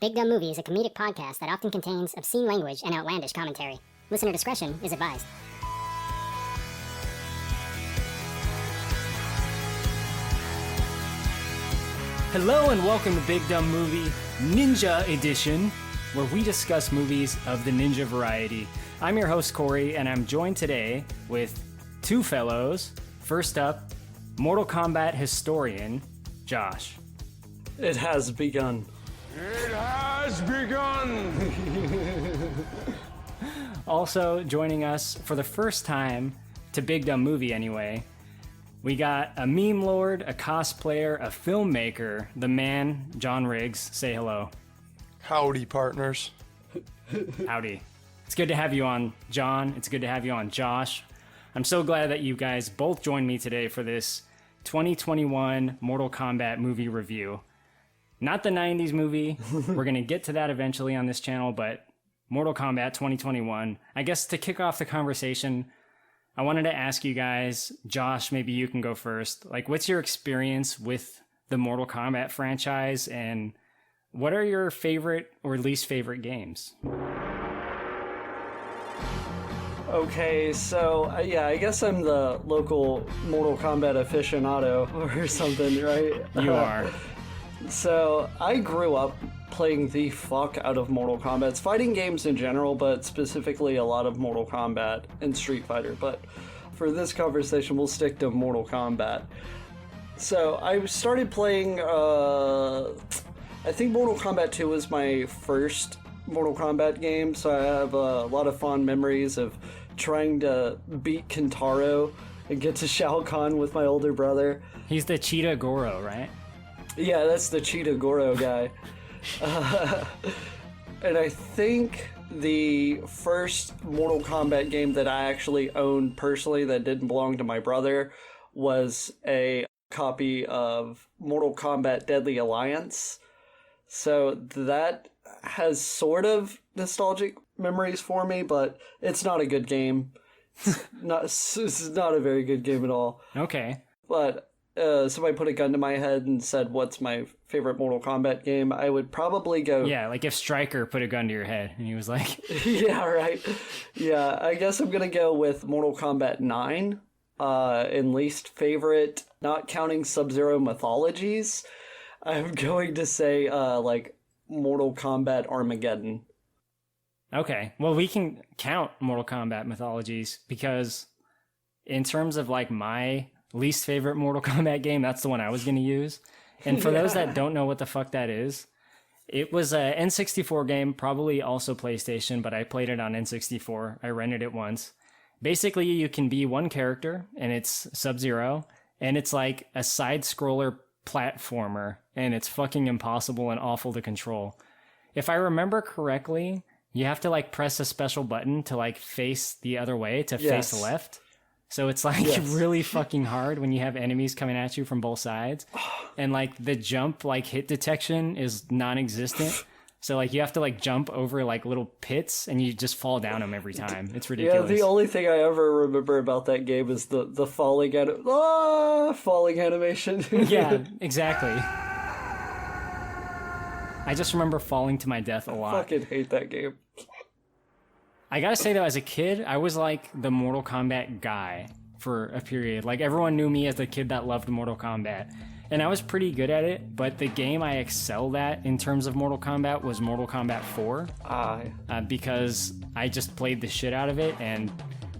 Big Dumb Movie is a comedic podcast that often contains obscene language and outlandish commentary. Listener discretion is advised. Hello and welcome to Big Dumb Movie Ninja Edition, where we discuss movies of the ninja variety. I'm your host, Korey, and I'm joined today with two fellows. First up, Mortal Kombat historian, Josh. It has begun. It has begun! Also joining us for the first time to Big Dumb Movie anyway, we got a meme lord, a cosplayer, a filmmaker, the man, John Riggs. Say hello. Howdy, partners. Howdy. It's good to have you on, John. It's good to have you on, Josh. I'm so glad that you guys both joined me today for this 2021 Mortal Kombat movie review. Not the 90s movie. We're going to get to that eventually on this channel, but Mortal Kombat 2021. I guess to kick off the conversation, I wanted to ask you guys, Josh, maybe you can go first. Like, what's your experience with the Mortal Kombat franchise, and what are your favorite or least favorite games? Okay, so I guess I'm the local Mortal Kombat aficionado or something, right? You are. So I grew up playing the fuck out of Mortal Kombat. It's fighting games in general, but specifically a lot of Mortal Kombat and Street Fighter. But for this conversation, we'll stick to Mortal Kombat. So I started playing, I think Mortal Kombat 2 was my first Mortal Kombat game, so I have a lot of fond memories of trying to beat Kentaro and get to Shao Kahn with my older brother. He's the Cheetah Goro, right? Yeah, that's the Cheetah Goro guy. And I think the first Mortal Kombat game that I actually owned personally that didn't belong to my brother was a copy of Mortal Kombat Deadly Alliance. So that has sort of nostalgic memories for me, but it's not a good game. It's not a very good game at all. Okay. But somebody put a gun to my head and said, what's my favorite Mortal Kombat game? I would probably go... Yeah, like if Stryker put a gun to your head and he was like... Yeah, right. Yeah, I guess I'm going to go with Mortal Kombat 9. In least favorite, not counting Sub-Zero mythologies, I'm going to say, Mortal Kombat Armageddon. Okay, well, we can count Mortal Kombat mythologies because in terms of like my least favorite Mortal Kombat game, that's the one I was going to use. And for those that don't know what the fuck that is, it was a N64 game, probably also PlayStation, but I played it on N64. I rented it once. Basically, you can be one character, and it's Sub-Zero, and it's like a side-scroller platformer, and it's fucking impossible and awful to control. If I remember correctly, you have to like press a special button to like face the other way, to face left. So it's like really fucking hard when you have enemies coming at you from both sides. And like the jump, like hit detection is non-existent. So like you have to like jump over like little pits and you just fall down them every time. It's ridiculous. Yeah, the only thing I ever remember about that game is the falling animation. Yeah, exactly. I just remember falling to my death a lot. I fucking hate that game. I gotta say though, as a kid, I was like the Mortal Kombat guy for a period. Like everyone knew me as the kid that loved Mortal Kombat. And I was pretty good at it, but the game I excelled at in terms of Mortal Kombat was Mortal Kombat 4. Because I just played the shit out of it, and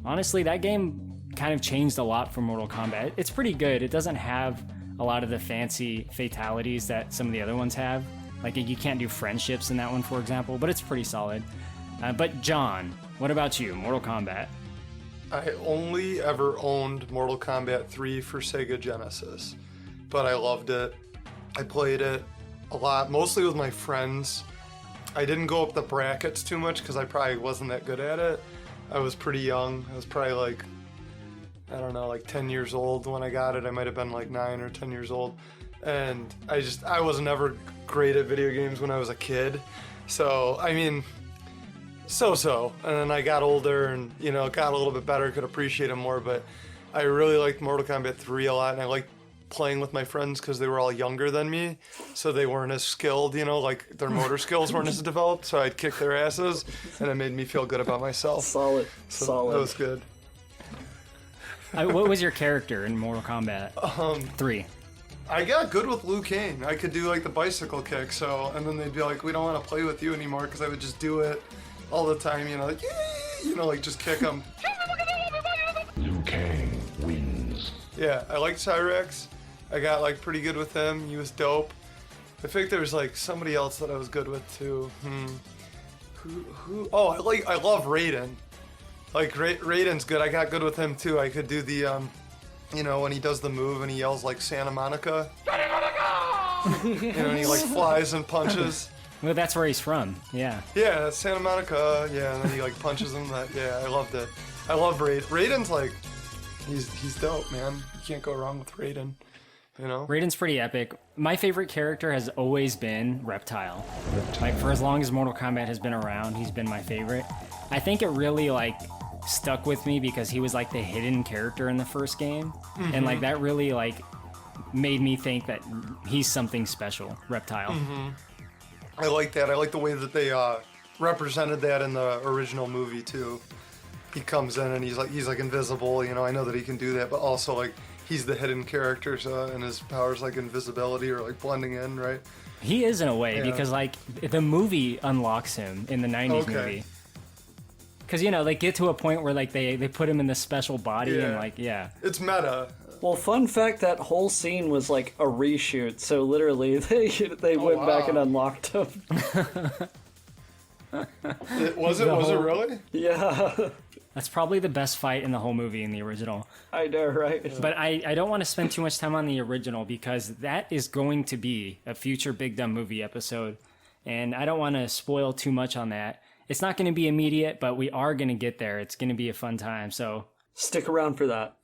honestly, that game kind of changed a lot for Mortal Kombat. It's pretty good. It doesn't have a lot of the fancy fatalities that some of the other ones have. Like you can't do friendships in that one, for example, but it's pretty solid. But John, what about you? Mortal Kombat? I only ever owned Mortal Kombat 3 for Sega Genesis, but I loved it. I played it a lot, mostly with my friends. I didn't go up the brackets too much because I probably wasn't that good at it. I was pretty young. I was probably like, I don't know, like 10 years old when I got it. I might have been like 9 or 10 years old. And I was never great at video games when I was a kid. So, I mean, so-so. And then I got older and, got a little bit better, could appreciate them more. But I really liked Mortal Kombat 3 a lot, and I liked playing with my friends because they were all younger than me, so they weren't as skilled, like their motor skills weren't as developed, so I'd kick their asses, and it made me feel good about myself. Solid. That was good. What was your character in Mortal Kombat 3? I got good with Liu Kang. I could do like the bicycle kick, and then they'd be like, we don't want to play with you anymore, because I would just do it all the time, like, like just kick them. Liu Kang wins. Yeah, I liked Cyrex. I got like pretty good with him. He was dope. I think there was like somebody else that I was good with too. Who? Oh, I love Raiden. Like Raiden's good. I got good with him too. I could do the when he does the move and he yells like Santa Monica. And he like flies and punches. Well, that's where he's from. Yeah. Yeah, Santa Monica. Yeah, and then he like punches him. I loved it. I love Raiden. Raiden's like, he's dope, man. You can't go wrong with Raiden. Raiden's pretty epic. My favorite character has always been Reptile. Like, for as long as Mortal Kombat has been around, he's been my favorite. I think it really, like, stuck with me because he was, like, the hidden character in the first game. Mm-hmm. And, like, that really, like, made me think that he's something special, Reptile. Mm-hmm. I like that. I like the way that they represented that in the original movie, too. He comes in and he's like invisible, I know that he can do that, but also, like, he's the hidden character, and his power's like invisibility or like blending in, right? He is in a way, because like the movie unlocks him in the 90s movie. Because, they get to a point where like they put him in this special body and like, It's meta. Well, fun fact, that whole scene was like a reshoot, so literally they went back and unlocked him. Was it really? Yeah. That's probably the best fight in the whole movie in the original. I know, right? But I don't want to spend too much time on the original because that is going to be a future Big Dumb Movie episode. And I don't want to spoil too much on that. It's not going to be immediate, but we are going to get there. It's going to be a fun time. So stick around for that.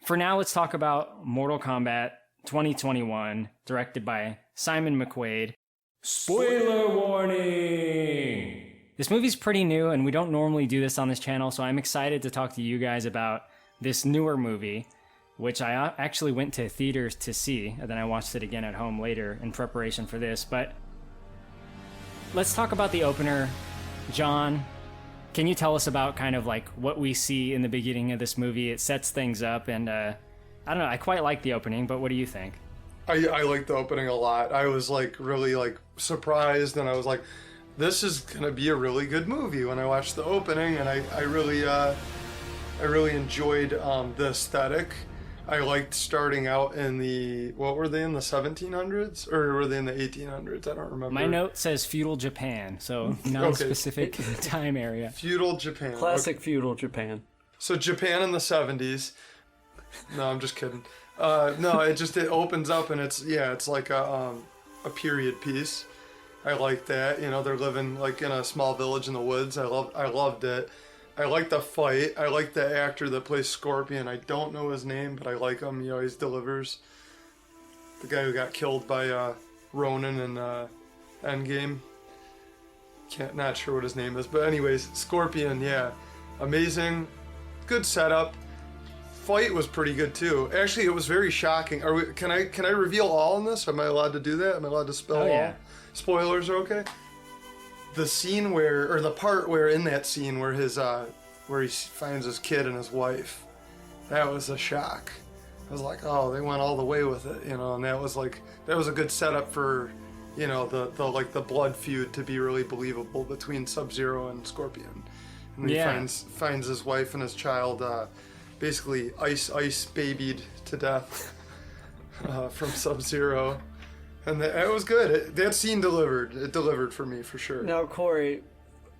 For now, let's talk about Mortal Kombat 2021, directed by Simon McQuaid. Spoiler warning! This movie's pretty new, and we don't normally do this on this channel, so I'm excited to talk to you guys about this newer movie, which I actually went to theaters to see, and then I watched it again at home later in preparation for this. But let's talk about the opener. John, can you tell us about kind of like what we see in the beginning of this movie? It sets things up, and I don't know, I quite like the opening, but what do you think? I like the opening a lot. I was like really like surprised, and I was like, this is gonna be a really good movie when I watched the opening, and I really enjoyed the aesthetic. I liked starting out in what were they in the 1700s or were they in the 1800s? I don't remember. My note says feudal Japan, so non-specific time area. Feudal Japan. Classic feudal Japan. So Japan in the 70s. No, I'm just kidding. No, it opens up and it's like a period piece. I like that. They're living like in a small village in the woods. I loved it. I like the fight. I like the actor that plays Scorpion. I don't know his name, but I like him. He always delivers. The guy who got killed by Ronan in Endgame. Not sure what his name is, but anyways, Scorpion. Yeah, amazing. Good setup. Fight was pretty good too. Actually, it was very shocking. Can I reveal all in this? Am I allowed to do that? Am I allowed to spell all? Spoilers are okay. The scene the part where in that scene where where he finds his kid and his wife, that was a shock. I was like, oh, they went all the way with it, and that was a good setup for, the blood feud to be really believable between Sub-Zero and Scorpion. And he finds his wife and his child basically ice babied to death from Sub-Zero. And it was good. That scene delivered. It delivered for me, for sure. Now, Korey,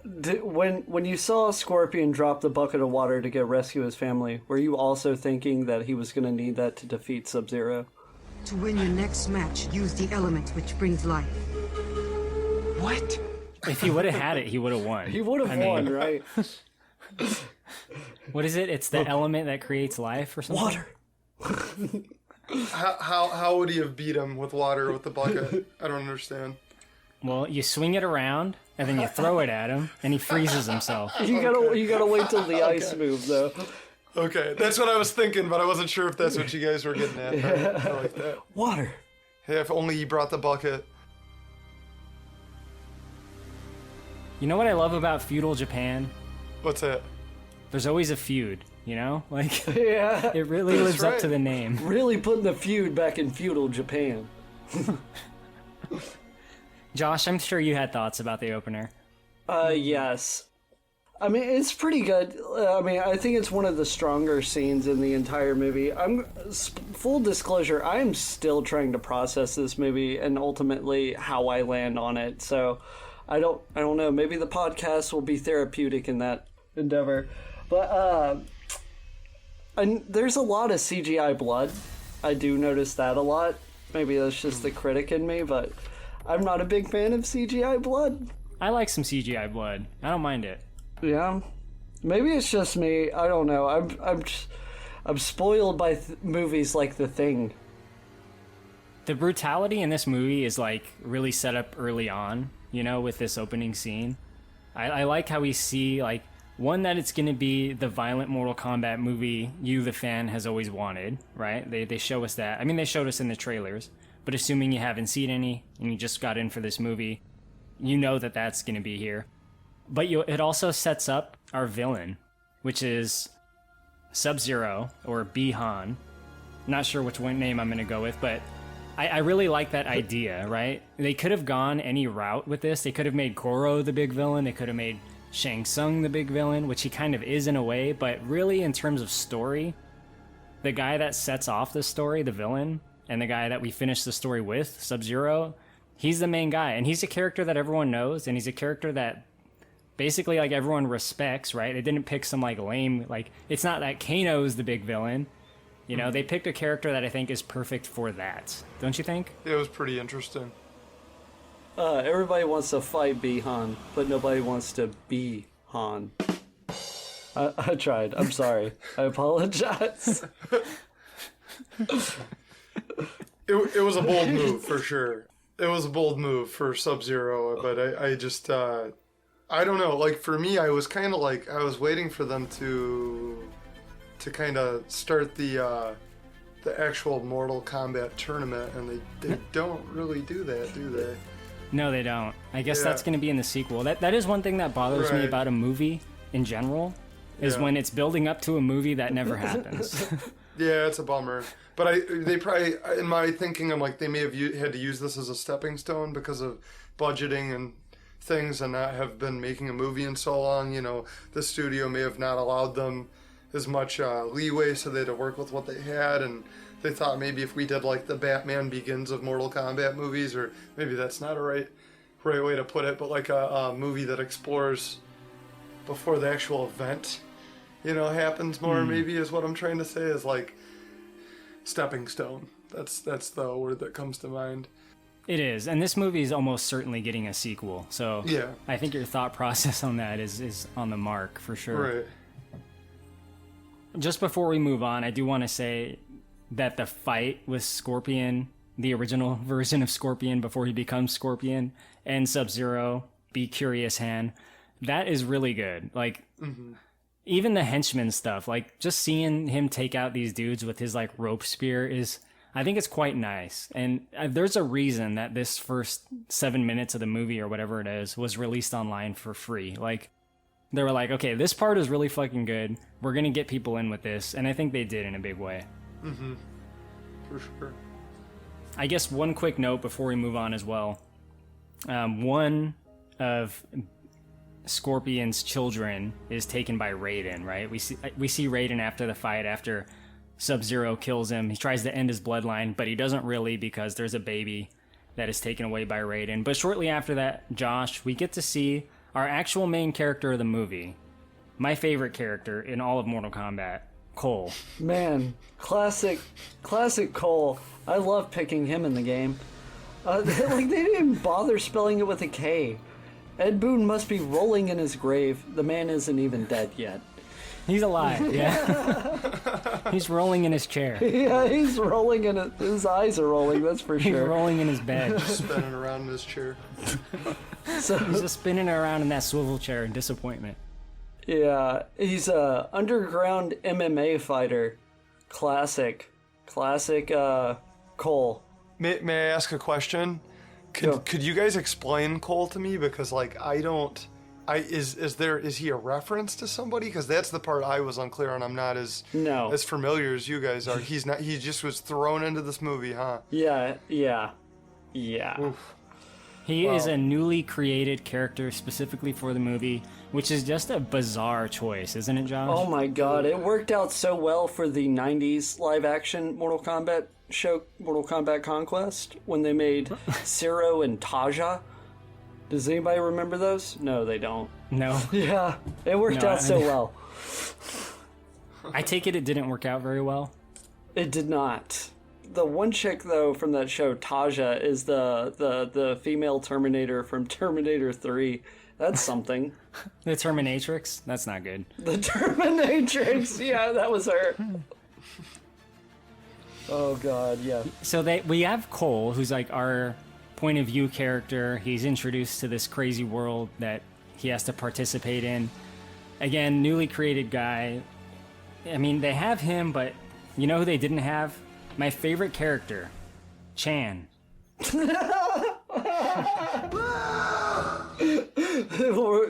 when you saw Scorpion drop the bucket of water to go rescue his family, were you also thinking that he was going to need that to defeat Sub-Zero? To win your next match, use the element which brings life. What? If he would have had it, he would have won. He would have won, right? What is it? It's the element that creates life or something? Water! How would he have beat him with water with the bucket? I don't understand. Well, you swing it around and then you throw it at him, and he freezes himself. You gotta wait till the ice moves, though. Okay, that's what I was thinking, but I wasn't sure if that's what you guys were getting at. Yeah. I like that. Water. Hey, if only you brought the bucket. You know what I love about feudal Japan? What's that? There's always a feud, you know? Like, Yeah. it really That's lives up right. to the name. Really putting the feud back in feudal Japan. Josh, I'm sure you had thoughts about the opener. Yes. I mean, it's pretty good. I think it's one of the stronger scenes in the entire movie. Full disclosure, I'm still trying to process this movie and ultimately how I land on it. So, I don't know. Maybe the podcast will be therapeutic in that endeavor. But there's a lot of CGI blood. I do notice that a lot. Maybe that's just the critic in me, but I'm not a big fan of CGI blood. I like some CGI blood. I don't mind it. Yeah, maybe it's just me. I don't know. I'm spoiled by movies like The Thing. The brutality in this movie is like really set up early on, you know, with this opening scene. I like how we see like one that it's going to be the violent Mortal Kombat movie you, the fan, has always wanted, right? They show us that. I mean, they showed us in the trailers, but assuming you haven't seen any and you just got in for this movie, you know that that's going to be here. But it also sets up our villain, which is Sub-Zero, or Bi-Han. Not sure which one name I'm going to go with, but I really like that idea, right? They could have gone any route with this. They could have made Korey the big villain. They could have made Shang Tsung the big villain, which he kind of is in a way. But really, in terms of story, the guy that sets off the story, the villain, and the guy that we finish the story with, Sub-Zero, he's the main guy. And he's a character that everyone knows, and he's a character that basically like everyone respects, right? They didn't pick some like lame, like it's not that Kano's the big villain. You know, they picked a character that I think is perfect for that. Don't you think? It was pretty interesting. Everybody wants to fight Bi-Han, but nobody wants to be Han. I tried. I'm sorry. I apologize. It was a bold move for sure. It was a bold move for Sub-Zero, but I just I don't know. Like for me, I was kind of like I was waiting for them to kind of start the actual Mortal Kombat tournament, and they don't really do that, do they? No, they don't. I guess Yeah. that's going to be in the sequel. That is one thing that bothers me Right. about a movie in general, is Yeah. when it's building up to a movie that never happens. Yeah, it's a bummer. But they probably, in my thinking, I'm like, they may have had to use this as a stepping stone because of budgeting and things, and not have been making a movie in so long. You know, the studio may have not allowed them as much leeway, so they had to work with what they had, and they thought maybe if we did like the Batman Begins of Mortal Kombat movies, or maybe that's not a right way to put it, but like a movie that explores before the actual event, you know, happens more, maybe is what I'm trying to say, is like stepping stone. That's the word that comes to mind. It is, and this movie is almost certainly getting a sequel. So Yeah. I think your thought process on that is on the mark for sure. Right. Just before we move on, I do want to say that the fight with Scorpion, the original version of Scorpion before he becomes Scorpion, and Sub-Zero, Be Curious Hand, that is really good. Like, even the henchman stuff, like, just seeing him take out these dudes with his, like, rope spear is, I think it's quite nice. And there's a reason that this first 7 minutes of the movie, or whatever it is, was released online for free. Like, they were like, okay, this part is really fucking good. We're going to get people in with this. And I think they did in a big way. For sure. I guess one quick note before we move on as well. One of Scorpion's children is taken by Raiden, right? We see Raiden after the fight, after Sub-Zero kills him. He tries to end his bloodline, but he doesn't really, because there's a baby that is taken away by Raiden. But shortly after that, Josh, we get to see our actual main character of the movie. My favorite character in all of Mortal Kombat, Cole. Man, classic Cole. I love picking him in the game. They didn't even bother spelling it with a K. Ed Boon must be rolling in his grave. The man isn't even dead yet. He's alive, yeah. He's rolling in his chair. Yeah, he's rolling in it. His eyes are rolling, that's for He's sure. rolling in his bed. Spinning around in his chair. So, He's just spinning around in that swivel chair in disappointment. Yeah, he's a underground MMA fighter. Classic, Cole. May I ask a question? Could you guys explain Cole to me? Because like is he a reference to somebody? Because that's the part I was unclear on. I'm not as familiar as you guys are. He's not. He just was thrown into this movie, huh? Yeah. Oof. He is a newly created character specifically for the movie, which is just a bizarre choice, isn't it, Josh? Oh my god, it worked out so well for the 90s live-action Mortal Kombat show, Mortal Kombat Conquest, when they made Zero and Taja. Does anybody remember those? No, they don't. No. Yeah, it worked out so well. I take it didn't work out very well. It did not. The one chick, though, from that show, Taja, is the female Terminator from Terminator 3. That's something. The Terminatrix? That's not good. The Terminatrix! Yeah, that was her. Oh, God, yeah. So we have Cole, who's like our point of view character. He's introduced to this crazy world that he has to participate in. Again, newly created guy. I mean, they have him, but you know who they didn't have? My favorite character, Chan.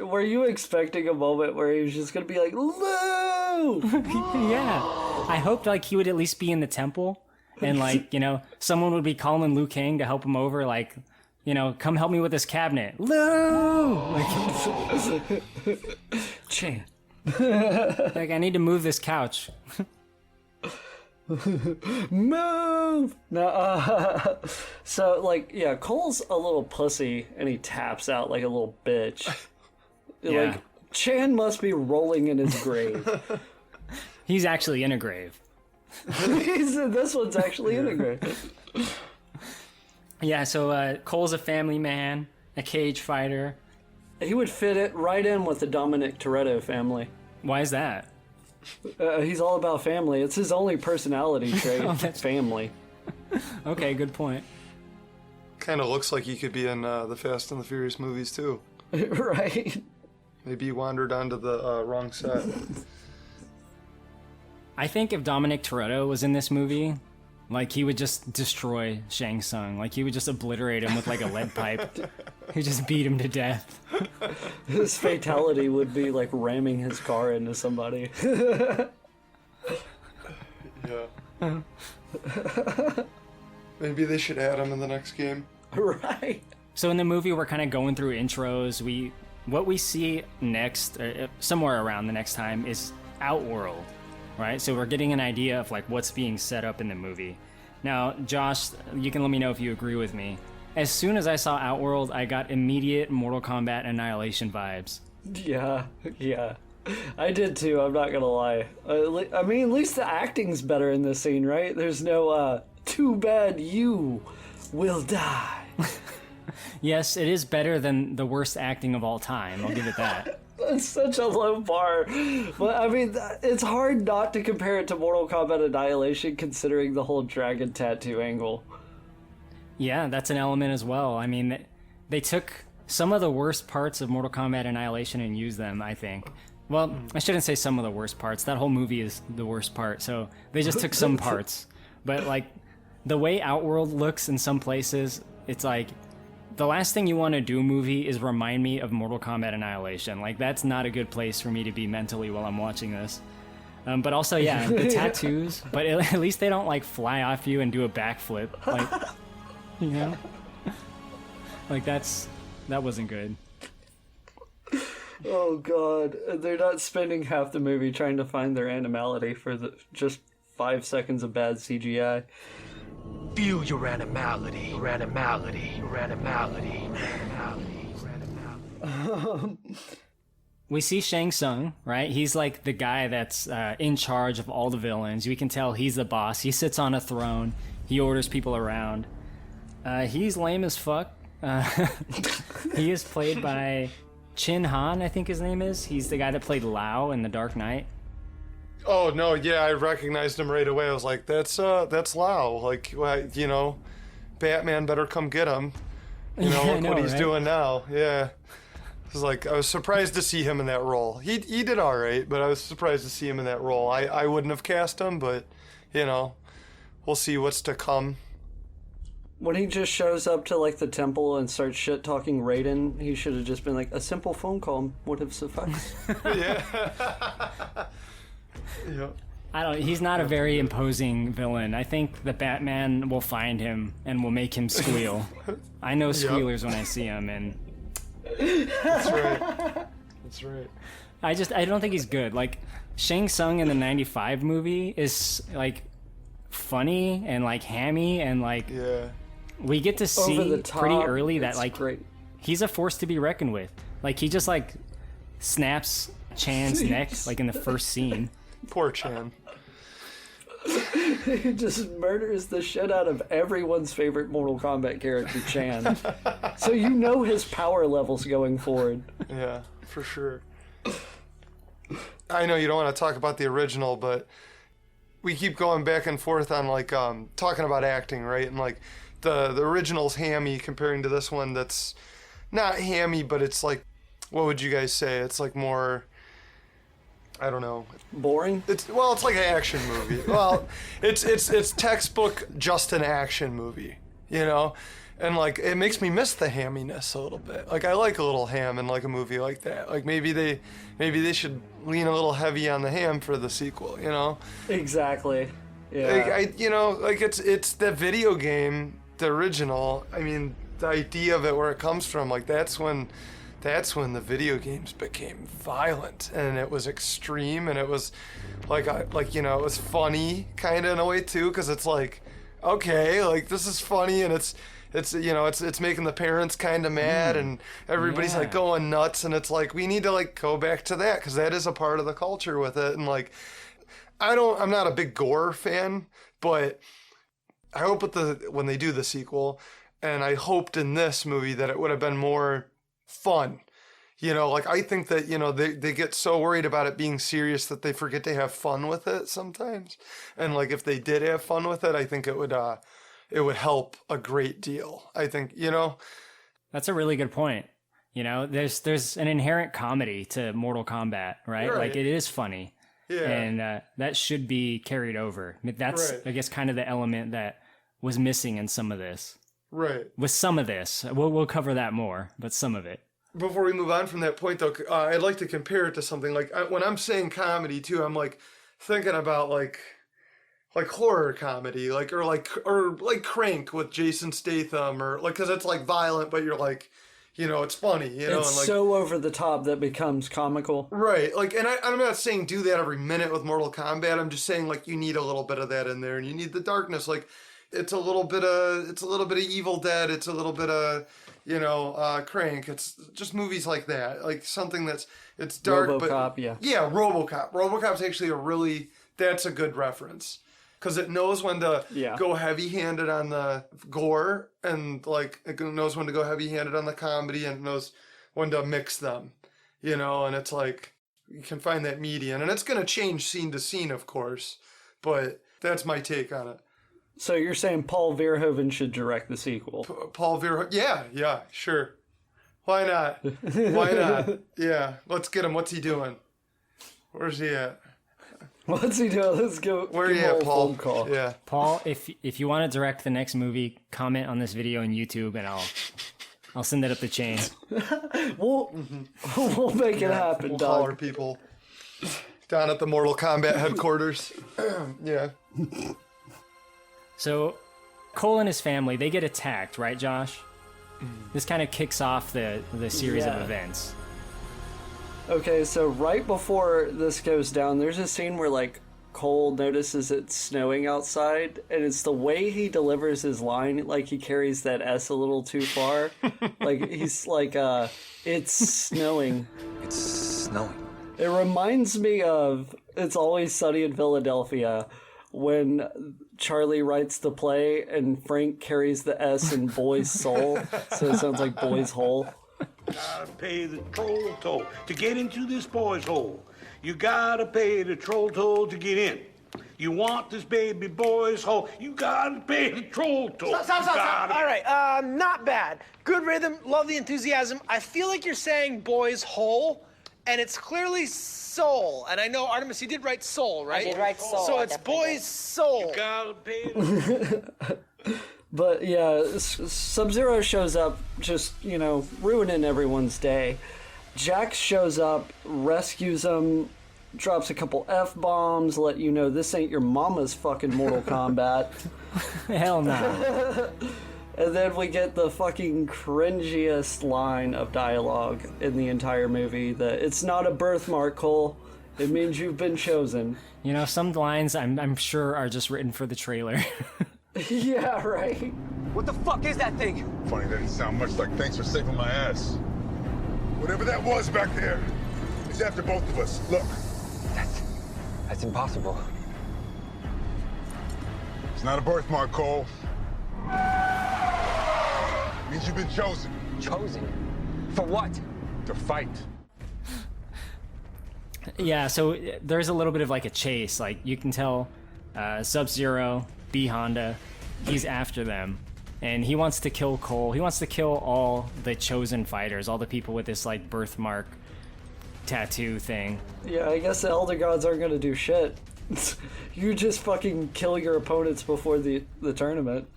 Were you expecting a moment where he was just gonna be like, Lou? Yeah. I hoped like he would at least be in the temple and like, you know, someone would be calling Liu Kang to help him over, like, you know, come help me with this cabinet. Lou! Like, Chan. like, I need to move this couch. Move! No, so, like, yeah, Cole's a little pussy, and he taps out like a little bitch. Yeah. Like, Chan must be rolling in his grave. He's actually in a grave. This one's actually in a grave. Yeah, so Cole's a family man, a cage fighter. He would fit it right in with the Dominic Toretto family. Why is that? He's all about family. It's his only personality trait. Family. Okay, good point. Kind of looks like he could be in the Fast and the Furious movies too. Right. Maybe he wandered onto the wrong set. I think if Dominic Toretto was in this movie, like, he would just destroy Shang Tsung. Like, he would just obliterate him with, like, a lead pipe. He'd just beat him to death. His fatality would be, like, ramming his car into somebody. Yeah. Maybe they should add him in the next game. Right. So in the movie, we're kind of going through intros. What we see next, somewhere around the next time, is Outworld. Right, so we're getting an idea of like what's being set up in the movie. Now, Josh, you can let me know if you agree with me. As soon as I saw Outworld, I got immediate Mortal Kombat Annihilation vibes. Yeah. I did too, I'm not gonna lie. I mean, at least the acting's better in this scene, right? There's no, too bad you will die. Yes, it is better than the worst acting of all time, I'll give it that. That's such a low bar. But, I mean, it's hard not to compare it to Mortal Kombat Annihilation, considering the whole dragon tattoo angle. Yeah, that's an element as well. I mean, they took some of the worst parts of Mortal Kombat Annihilation and used them, I think. Well, I shouldn't say some of the worst parts. That whole movie is the worst part, so they just took some parts. But, like, the way Outworld looks in some places, it's like, the last thing you want to do, movie, is remind me of Mortal Kombat Annihilation. Like, that's not a good place for me to be mentally while I'm watching this. But also, yeah, the tattoos, but at least they don't, like, fly off you and do a backflip. Like, you know? Like, that wasn't good. Oh, God. They're not spending half the movie trying to find their animality for just 5 seconds of bad CGI. Feel your animality. We see Shang Tsung, right? He's like the guy that's in charge of all the villains. We can tell he's the boss. He sits on a throne. He orders people around. He's lame as fuck. He is played by Chin Han, I think his name is. He's the guy that played Lao in The Dark Knight. Oh no, yeah, I recognized him right away. I was like, that's Lau. Like, you know, Batman better come get him. You know, Yeah, look what he's right? doing now. Yeah. It's like I was surprised to see him in that role. He did all right, but I was surprised to see him in that role. I wouldn't have cast him, but you know, we'll see what's to come. When he just shows up to like the temple and starts shit talking Raiden, he should have just been like, a simple phone call would have sufficed. Yeah. Yeah. I don't. He's not a very imposing villain. I think the Batman will find him and will make him squeal. I know squealers when I see him, and That's right. That's right. I don't think he's good. Like Shang Tsung in the '95 movie is like funny and like hammy and like Yeah. we get to Over see the top, pretty early that it's like great. he's a force to be reckoned with. Like he just like snaps Chan's neck like in the first scene. Poor Chan. He just murders the shit out of everyone's favorite Mortal Kombat character, Chan. So you know his power levels going forward. Yeah, for sure. I know you don't want to talk about the original, but we keep going back and forth on like talking about acting, right? And like the original's hammy comparing to this one that's not hammy, but it's like, what would you guys say? It's like more, I don't know. Boring? It's like an action movie. Well, it's textbook just an action movie, you know? And like it makes me miss the hamminess a little bit. Like I like a little ham in like a movie like that. Like maybe they should lean a little heavy on the ham for the sequel, you know? Exactly. Yeah. Like it's the video game, the original. I mean, the idea of it, where it comes from, like that's when the video games became violent and it was extreme and it was like it was funny kind of in a way too, because it's like, okay, like this is funny and it's making the parents kind of mad and everybody's like going nuts, and it's like we need to like go back to that because that is a part of the culture with it. And like I'm not a big gore fan, but I hope when they do the sequel, and I hoped in this movie that it would have been more fun. You know, like I think that, you know, they get so worried about it being serious that they forget to have fun with it sometimes. And like if they did have fun with it, I think it would help a great deal. I think, you know. That's a really good point. You know, there's an inherent comedy to Mortal Kombat, right? Like it is funny. Yeah. And that should be carried over. I mean, that's, I guess, kind of the element that was missing in some of this. Right. With some of this. We'll cover that more, but some of it. Before we move on from that point, though, I'd like to compare it to something. Like, when I'm saying comedy, too, I'm, like, thinking about, like horror comedy, or Crank with Jason Statham, or, like, because it's, like, violent, but you're, like, you know, it's funny, you know? It's and, like, so over the top that becomes comical. Right. Like, and I'm not saying do that every minute with Mortal Kombat. I'm just saying, like, you need a little bit of that in there, and you need the darkness. Like, it's a little bit of Evil Dead. It's a little bit of, you know, Crank. It's just movies like that. Like something it's dark. RoboCop, but yeah, RoboCop. RoboCop's actually that's a good reference because it knows when to go heavy-handed on the gore, and like it knows when to go heavy-handed on the comedy, and it knows when to mix them. You know, and it's like you can find that median, and it's gonna change scene to scene, of course, but that's my take on it. So you're saying Paul Verhoeven should direct the sequel? Paul Verhoeven, yeah, sure. Why not? Why not? Yeah, let's get him. What's he doing? Where's he at? What's he doing? Let's go. Where are you at, Paul? Phone call. Yeah, Paul, if you want to direct the next movie, comment on this video on YouTube, and I'll send that up the chain. We'll make it happen, we'll dog. call our people down at the Mortal Kombat headquarters. Yeah. So, Cole and his family, they get attacked, right, Josh? This kind of kicks off the series of events. Okay, so right before this goes down, there's a scene where, like, Cole notices it's snowing outside, and it's the way he delivers his line, like he carries that S a little too far. Like, he's like, it's snowing. It's snowing. It reminds me of It's Always Sunny in Philadelphia, when Charlie writes the play and Frank carries the S in Boy's soul, so it sounds like Boy's hole. Gotta pay the troll toll to get into this boy's hole. You gotta pay the troll toll to get in. You want this baby boy's hole, you gotta pay the troll toll. Stop. All right, not bad. Good rhythm, love the enthusiasm. I feel like you're saying boy's hole, and it's clearly soul. And I know, Artemis, you did write soul, right? I did write soul. So it's boy's soul. You gotta pay the But yeah, Sub-Zero shows up just, ruining everyone's day. Jax shows up, rescues him, drops a couple F-bombs, let you know this ain't your mama's fucking Mortal Kombat. Hell no. And then we get the fucking cringiest line of dialogue in the entire movie, that it's not a birthmark, Cole. It means you've been chosen. Some lines I'm sure are just written for the trailer. Yeah, right. What the fuck is that thing? Funny that it sound much like thanks for saving my ass. Whatever that was back there, it's after both of us. Look. That's impossible. It's not a birthmark, Cole. It means you've been chosen. Chosen? For what? To fight. Yeah, so there's a little bit of like a chase. Like you can tell Sub-Zero, B Honda, he's after them. And he wants to kill Cole. He wants to kill all the chosen fighters, all the people with this like birthmark tattoo thing. Yeah, I guess the Elder Gods aren't gonna do shit. You just fucking kill your opponents before the tournament.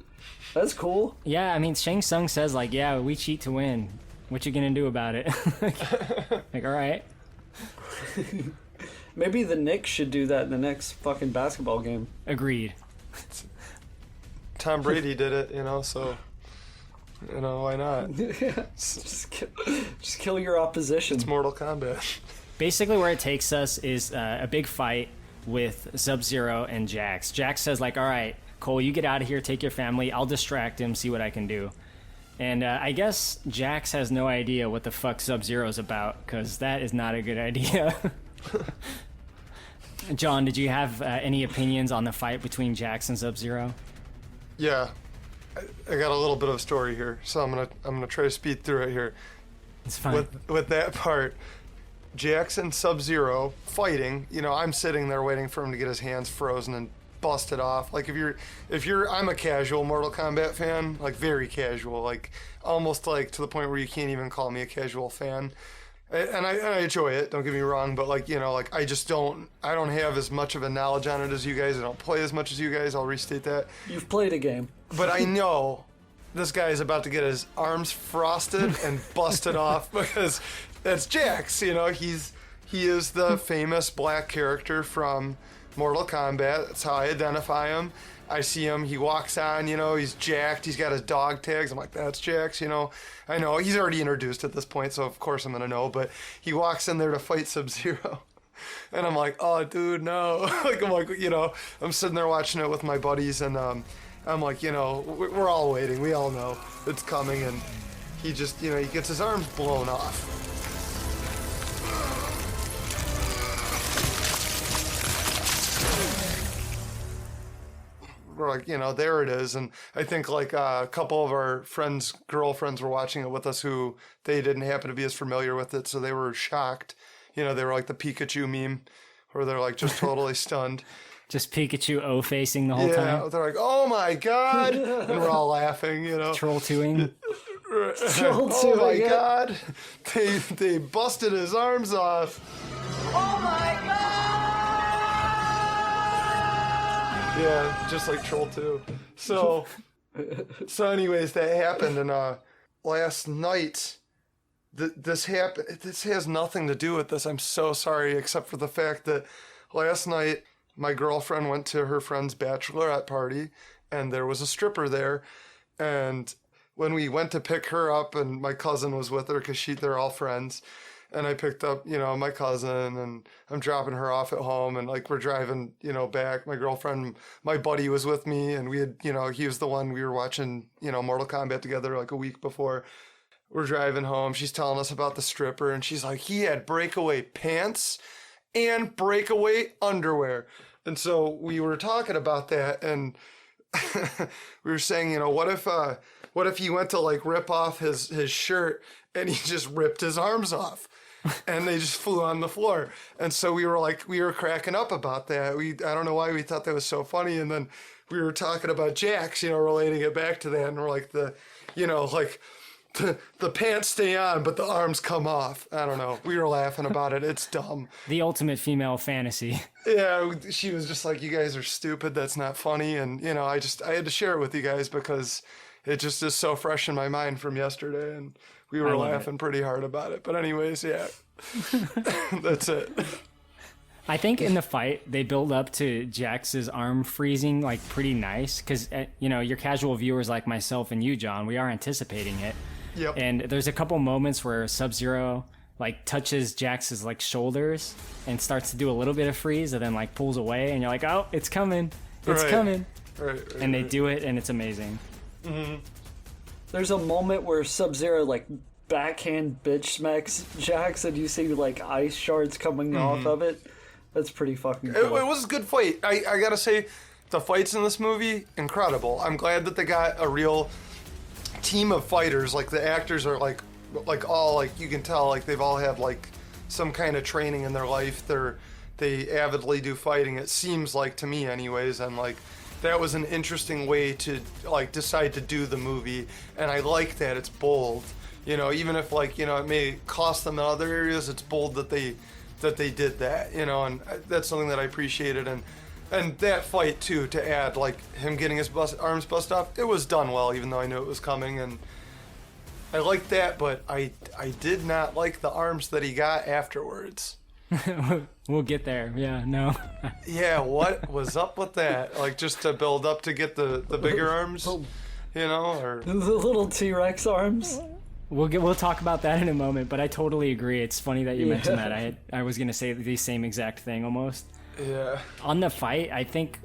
That's cool. Yeah, I mean, Shang Tsung says like, yeah, we cheat to win. What you gonna do about it? Like, all right. Maybe the Knicks should do that in the next fucking basketball game. Agreed. Tom Brady did it, so, why not? just kill your opposition. It's Mortal Kombat. Basically, where it takes us is a big fight with Sub-Zero and Jax. Jax says like, all right, Cole, you get out of here, take your family. I'll distract him, see what I can do. And I guess Jax has no idea what the fuck Sub-Zero's about, because that is not a good idea. John, did you have any opinions on the fight between Jax and Sub-Zero? Yeah, I got a little bit of a story here, so I'm gonna try to speed through it here. It's fine. With that part, Jax and Sub-Zero fighting. I'm sitting there waiting for him to get his hands frozen and busted off. Like I'm a casual Mortal Kombat fan, like very casual, like almost like to the point where you can't even call me a casual fan. And I enjoy it, don't get me wrong, but I don't have as much of a knowledge on it as you guys. I don't play as much as you guys, I'll restate that. You've played a game. But I know this guy is about to get his arms frosted and busted off, because that's Jax, he is the famous black character from Mortal Kombat. That's how I identify him. I see him, he walks on, he's jacked, he's got his dog tags. I'm like, that's Jax, I know, he's already introduced at this point, so of course I'm gonna know, but he walks in there to fight Sub-Zero. And I'm like, oh, dude, no. I'm sitting there watching it with my buddies, and I'm like, we're all waiting, we all know it's coming, and he just, he gets his arms blown off. We're like, there it is. And I think a couple of our friends' girlfriends were watching it with us who they didn't happen to be as familiar with it, so they were shocked. They were like the Pikachu meme, where they're like just totally stunned. Just Pikachu O-facing the whole time. Yeah, they're like, oh my god, and we're all laughing, Troll-2ing. Oh my god, they busted his arms off. Oh my god! Yeah, just like Troll 2. So anyways, that happened, and last night, this happened. This has nothing to do with this. I'm so sorry, except for the fact that last night my girlfriend went to her friend's bachelorette party, and there was a stripper there, and when we went to pick her up, and my cousin was with her because they're all friends. And I picked up, my cousin, and I'm dropping her off at home, and we're driving, back. My girlfriend, my buddy was with me, and we had, he was the one we were watching, Mortal Kombat together a week before. We're driving home. She's telling us about the stripper, and she's like, he had breakaway pants and breakaway underwear. And so we were talking about that, and we were saying, what if he went to rip off his shirt and he just ripped his arms off? and they just flew on the floor. And so we were cracking up about that. I don't know why we thought that was so funny. And then we were talking about Jax, relating it back to that. And we're like the pants stay on, but the arms come off. I don't know. We were laughing about it. It's dumb. The ultimate female fantasy. Yeah, she was just like, you guys are stupid. That's not funny. And, I had to share it with you guys because it just is so fresh in my mind from yesterday. And we were laughing pretty hard about it. But anyways, yeah, that's it. I think in the fight, they build up to Jax's arm freezing like pretty nice. Because, your casual viewers like myself and you, John, we are anticipating it. Yep. And there's a couple moments where Sub-Zero like touches Jax's like shoulders and starts to do a little bit of freeze and then like pulls away and you're like, oh, it's coming. It's coming. Right, and they do it and it's amazing. Mm-hmm. There's a moment where Sub-Zero like backhand bitch smacks Jax and you see like ice shards coming off of it. That's pretty fucking cool. It was a good fight. I gotta say, the fights in this movie, incredible. I'm glad that they got a real team of fighters. Like the actors are like all like, you can tell like they've all had like some kind of training in their life. They avidly do fighting, it seems like to me anyways, and like that was an interesting way to like decide to do the movie, and I like that it's bold. Even if like it may cost them in other areas, it's bold that they did that, and that's something that I appreciated. And that fight too, to add like him getting his arms bust off, it was done well, even though I knew it was coming, and I liked that. But I did not like the arms that he got afterwards. We'll get there. Yeah, no. Yeah, what was up with that? Like just to build up to get the bigger arms, or the little T-Rex arms. We'll talk about that in a moment, but I totally agree. It's funny that you mentioned that. I was gonna say the same exact thing almost. Yeah. On the fight, I think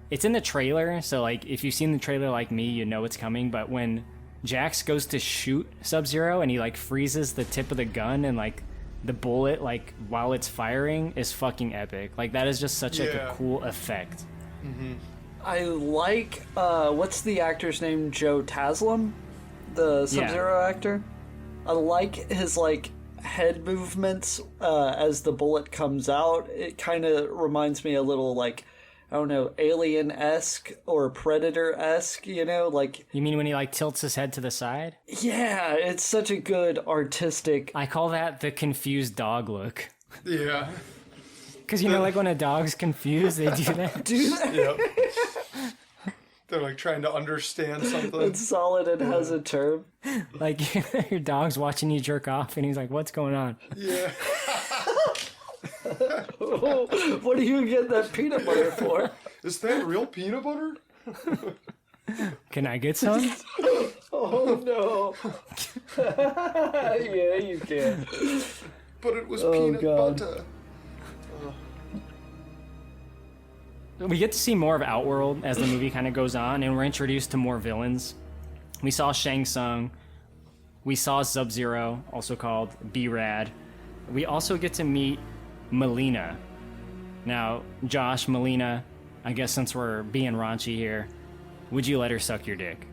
it's in the trailer, so like if you've seen the trailer like me, you know it's coming. But when Jax goes to shoot Sub-Zero and he like freezes the tip of the gun and like the bullet like while it's firing is fucking epic. Like that is just such a cool effect. Mm-hmm. I like what's the actor's name? Joe Taslim, the Sub-Zero actor. I like his like head movements as the bullet comes out. It kind of reminds me a little like, I don't know, Alien-esque or Predator-esque, like... You mean when he like tilts his head to the side? Yeah, it's such a good artistic... I call that the confused dog look. Yeah. Because like when a dog's confused, they do that. Yep. They're like trying to understand something. It's solid and has a term. Like your dog's watching you jerk off and he's like, what's going on? Yeah. What do you get that peanut butter for? Is that real peanut butter? Can I get some? Oh no. Yeah, you can. But it was peanut butter. We get to see more of Outworld as the movie kind of goes on, and we're introduced to more villains. We saw Shang Tsung. We saw Sub-Zero, also called B-Rad. We also get to meet Melina. Now, Josh, Melina, I guess since we're being raunchy here, would you let her suck your dick?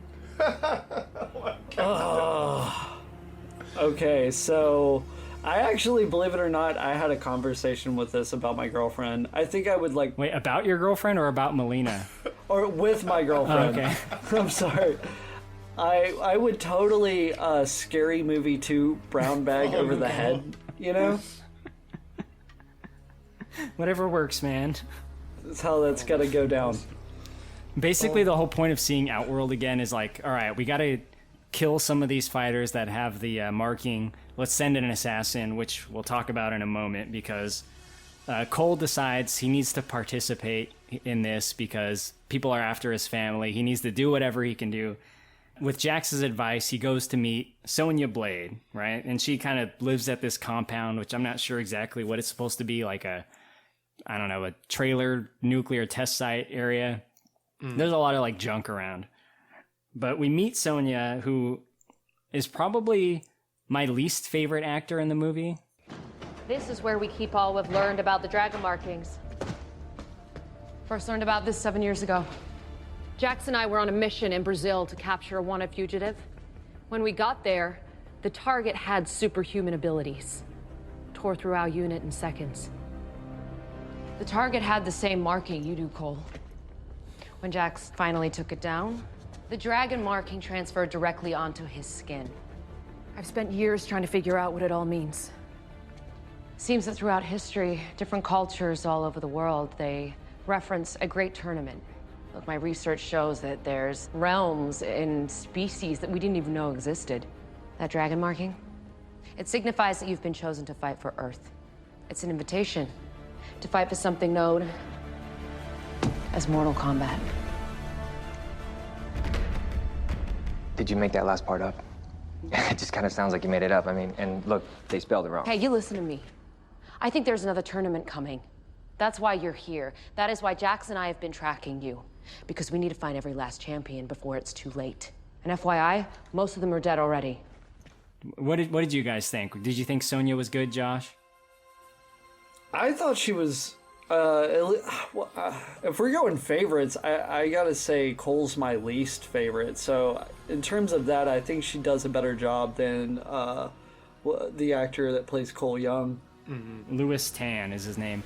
Okay, so... I actually, believe it or not, I had a conversation with this about my girlfriend. I think I would like... Wait, about your girlfriend or about Melina? Or with my girlfriend. Oh, okay. I'm sorry. I would totally Scary Movie 2 brown bag over the head, Whatever works, man. That's how that's gotta go down. Basically, the whole point of seeing Outworld again is like, all right, we gotta kill some of these fighters that have the marking. Let's send in an assassin, which we'll talk about in a moment, because Cole decides he needs to participate in this because people are after his family. He needs to do whatever he can do. With Jax's advice, he goes to meet Sonya Blade, right? And she kind of lives at this compound, which I'm not sure exactly what it's supposed to be, like a trailer nuclear test site area. There's a lot of like junk around. But we meet Sonya, who is probably my least favorite actor in the movie. This is where we keep all we've learned about the dragon markings. First learned about this 7 years ago. Jax and I were on a mission in Brazil to capture a wanted fugitive. When we got there, the target had superhuman abilities. tore through our unit in seconds. The target had the same marking you do, Cole. When Jax finally took it down, the dragon marking transferred directly onto his skin. I've spent years trying to figure out what it all means. Seems that throughout history, different cultures all over the world, they reference a great tournament. Look, my research shows that there's realms and species that we didn't even know existed. That dragon marking, it signifies that you've been chosen to fight for Earth. It's an invitation to fight for something known as Mortal Kombat. Did you make that last part up? It just kind of sounds like you made it up. I mean, and look, they spelled it wrong. Hey, you listen to me. I think there's another tournament coming. That's why you're here. That is why Jax and I have been tracking you. Because we need to find every last champion before it's too late. And FYI, most of them are dead already. What did you guys think? Did you think Sonya was good, Josh? I thought she was. If we're going favorites, I gotta say Cole's my least favorite. So in terms of that, I think she does a better job than the actor that plays Cole Young. Mm-hmm. Louis Tan is his name.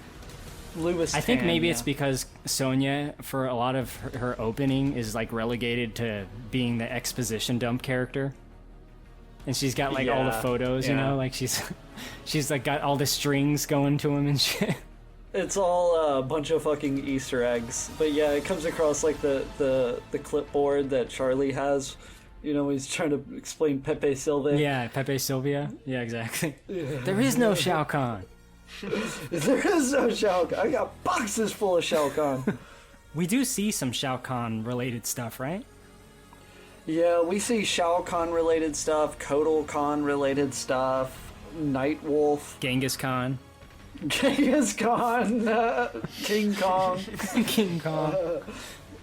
Louis Tan, I think maybe yeah. it's because Sonya, for a lot of her opening, is like relegated to being the exposition dump character. And she's got like all the photos, you know, like she's like got all the strings going to him and shit. It's all a bunch of fucking Easter eggs. But yeah, it comes across like the clipboard that Charlie has. You know, he's trying to explain Pepe Silva. Yeah, Pepe Silvia. Yeah, exactly. Yeah. There is no Shao Kahn. There is no Shao Kahn. I got boxes full of Shao Kahn. We do see some Shao Kahn related stuff, right? Yeah, we see Shao Kahn related stuff, Kotal Kahn related stuff, Nightwolf, Genghis Khan. Genghis Khan, King Kong. King Kong.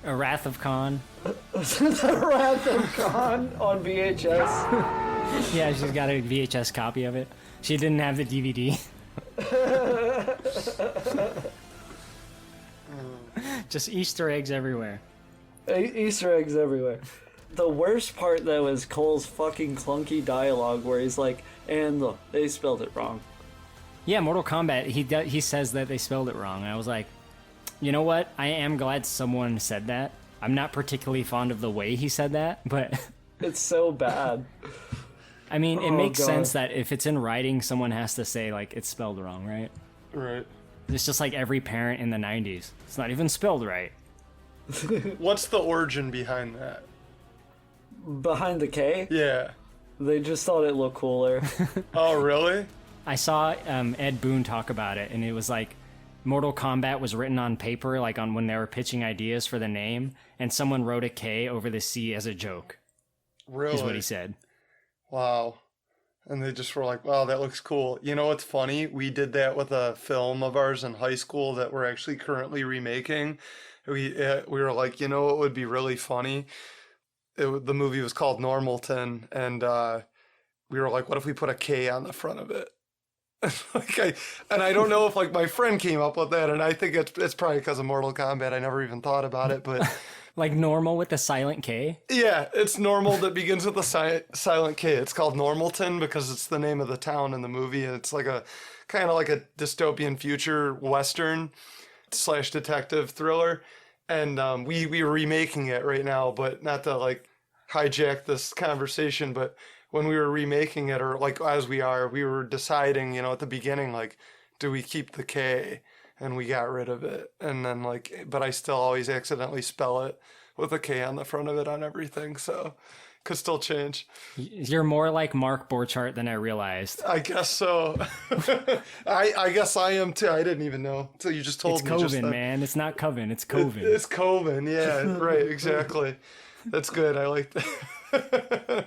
A Wrath of Khan. The Wrath of Khan on VHS. Yeah, she's got a VHS copy of it. She didn't have the DVD. Just Easter eggs everywhere. Easter eggs everywhere. The worst part, though, is Cole's fucking clunky dialogue where he's like, and look, they spelled it wrong. Yeah, Mortal Kombat, he says that they spelled it wrong. And I was like, you know what? I am glad someone said that. I'm not particularly fond of the way he said that, but... It's so bad. I mean, it makes sense that if it's in writing, someone has to say, like, it's spelled wrong, right? Right. It's just like every parent in the 90s. It's not even spelled right. What's the origin behind that? Behind the K? Yeah. They just thought it looked cooler. Oh, really? I saw Ed Boon talk about it, and it was like Mortal Kombat was written on paper, like on when they were pitching ideas for the name, and someone wrote a K over the C as a joke. Really? Is what he said. Wow. And they just were like, wow, that looks cool. You know what's funny? We did that with a film of ours in high school that we're actually currently remaking. We were like, you know what would be really funny? The movie was called Normalton, and we were like, what if we put a K on the front of it? And I don't know if like my friend came up with that, and I think it's probably because of Mortal Kombat. I never even thought about it, but like normal with the silent K. Yeah, it's normal that begins with a silent K. It's called Normalton because it's the name of the town in the movie. It's like a kind of like a dystopian future western / detective thriller, and we were remaking it right now, but not to like hijack this conversation, but when we were remaking it, or like as we were deciding, you know, at the beginning, like, do we keep the K? And we got rid of it. And then like, but I still always accidentally spell it with a K on the front of it on everything. So could still change. You're more like Mark Borchardt than I realized. I guess so. I guess I am too. I didn't even know until you just told me. It's Coven, man. It's not Coven. It's Coven. It's Coven. Yeah, right. Exactly. That's good. I like that.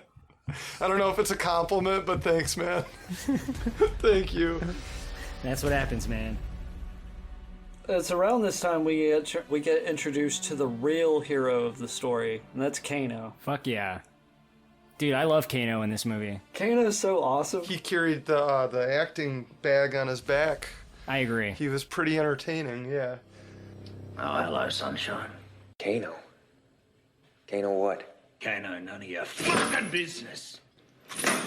I don't know if it's a compliment, but thanks, man. Thank you. That's what happens, man. It's around this time we get introduced to the real hero of the story, and that's Kano. Fuck yeah. Dude, I love Kano in this movie. Kano is so awesome. He carried the acting bag on his back. I agree. He was pretty entertaining, yeah. Oh, hello, sunshine. Kano? Kano what? Kano, none of your fucking business.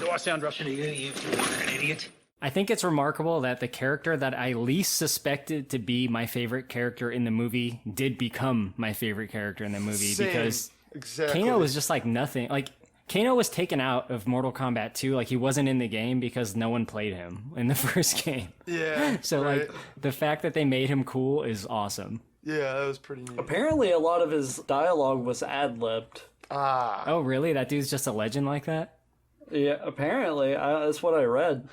Do I sound Russian to you, you fucking idiot? I think it's remarkable that the character that I least suspected to be my favorite character in the movie did become my favorite character in the movie. Same. Because Exactly. Kano was just like nothing. Like, Kano was taken out of Mortal Kombat 2. Like, he wasn't in the game because no one played him in the first game. Yeah. So, right. like, the fact that they made him cool is awesome. Yeah, that was pretty neat. Apparently, a lot of his dialogue was ad-libbed. Ah. Oh, really? That dude's just a legend like that? Yeah, apparently. That's what I read.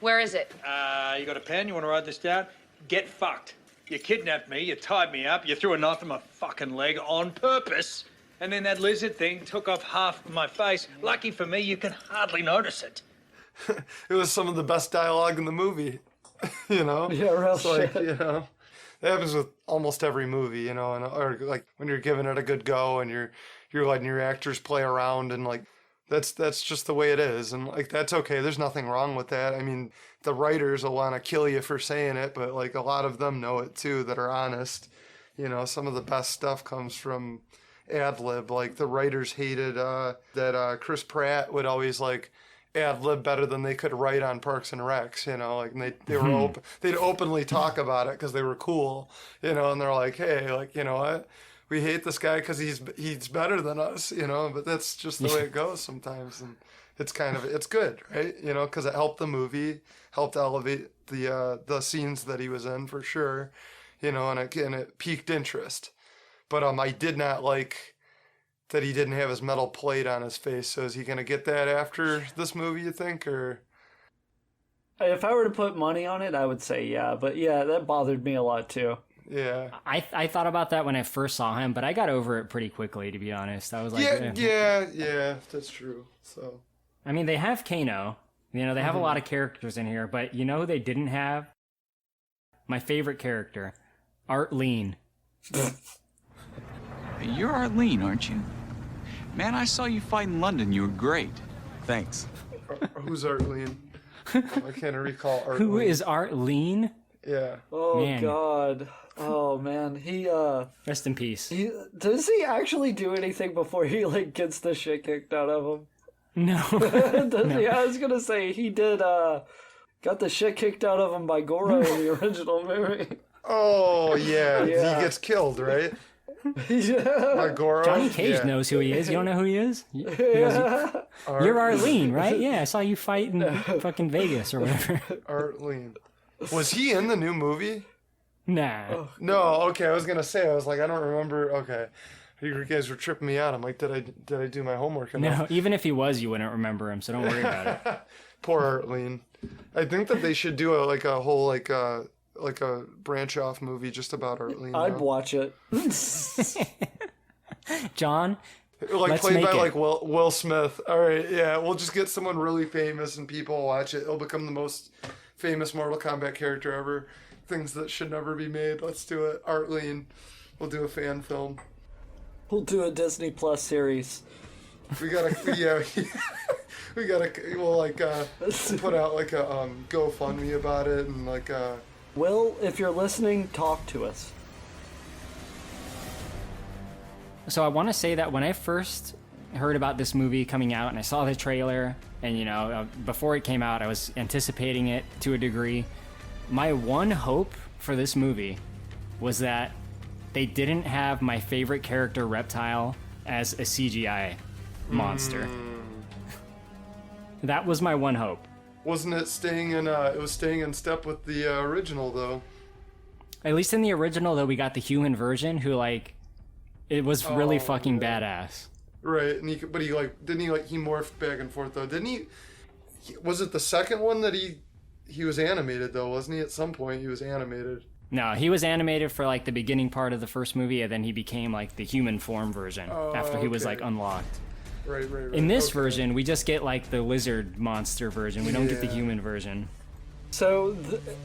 Where is it? You got a pen? You want to write this down? Get fucked. You kidnapped me, you tied me up, you threw a knife in my fucking leg on purpose, and then that lizard thing took off half of my face. Lucky for me, you can hardly notice it. It was some of the best dialogue in the movie. You know? Yeah, real It's like, shit. you know, that happens with almost every movie, you know, and or like when you're giving it a good go and you're letting your actors play around, and like that's just the way it is, and like that's okay. There's nothing wrong with that. I mean, the writers will want to kill you for saying it, but like a lot of them know it too that are honest. You know, some of the best stuff comes from ad lib. Like the writers hated that Chris Pratt would always like ad lib better than they could write on Parks and Recs, you know, like, and they were they'd openly talk about it because they were cool, you know, and they're like, hey, like, you know what, we hate this guy because he's better than us, you know, but that's just the way it goes sometimes, and it's good, right, you know, because it helped the movie, helped elevate the scenes that he was in for sure, you know, and it piqued interest, but I did not like that he didn't have his metal plate on his face. So is he going to get that after this movie, you think? Or if I were to put money on it, I would say yeah. But yeah, that bothered me a lot too. Yeah. I thought about that when I first saw him, but I got over it pretty quickly, to be honest. I was like, yeah, that's true. So, I mean, they have Kano. You know, they have a lot of characters in here, but you know who they didn't have? My favorite character, Art Lean. You're Arlene, aren't you? Man, I saw you fight in London. You were great. Thanks. Who's Art Lean? I can't recall Art Who Lean. is Art Lean? Yeah. Oh, Man. God. Oh, man. He, Rest in peace. does he actually do anything before he, like, gets the shit kicked out of him? No. Does he? I was gonna say, he did, got the shit kicked out of him by Goro in the original movie. Oh, yeah. Yeah. He gets killed, right? Yeah. By Goro? Johnny Cage Yeah. knows who he is. You don't know who he is? He goes, you're Arlene, right? Yeah, I saw you fight in fucking Vegas or whatever. Art Lean. Was he in the new movie? Nah. No, okay, I was gonna say, I was like, I don't remember. Okay, you guys were tripping me out. I'm like, did I do my homework enough? No, even if he was, you wouldn't remember him, so don't worry about it. Poor Art Lean. I think that they should do a whole like a branch off movie just about Art Lean. I'd watch it. John, like let's played make by it. like Will Smith. All right, yeah, we'll just get someone really famous and people will watch it. It'll become the most famous Mortal Kombat character ever. Things that should never be made. Let's do it. Art Lean. We'll do a fan film. We'll do a Disney Plus series. We gotta, yeah. We'll like put out like a GoFundMe about it and like Will, if you're listening, talk to us. So I want to say that when I first heard about this movie coming out and I saw the trailer, and you know, before it came out, I was anticipating it to a degree. My one hope for this movie was that they didn't have my favorite character, Reptile, as a CGI monster. That was my one hope. Wasn't it staying in? It was staying in step with the original, though. At least in the original, though, we got the human version who, like, it was really fucking badass. Right, and he didn't he morphed back and forth though? Didn't he? Was it the second one that he was animated though? Wasn't he? At some point, he was animated. No, he was animated for like the beginning part of the first movie, and then he became like the human form version after he was like unlocked. Right. In this version, we just get like the lizard monster version. We don't get the human version. So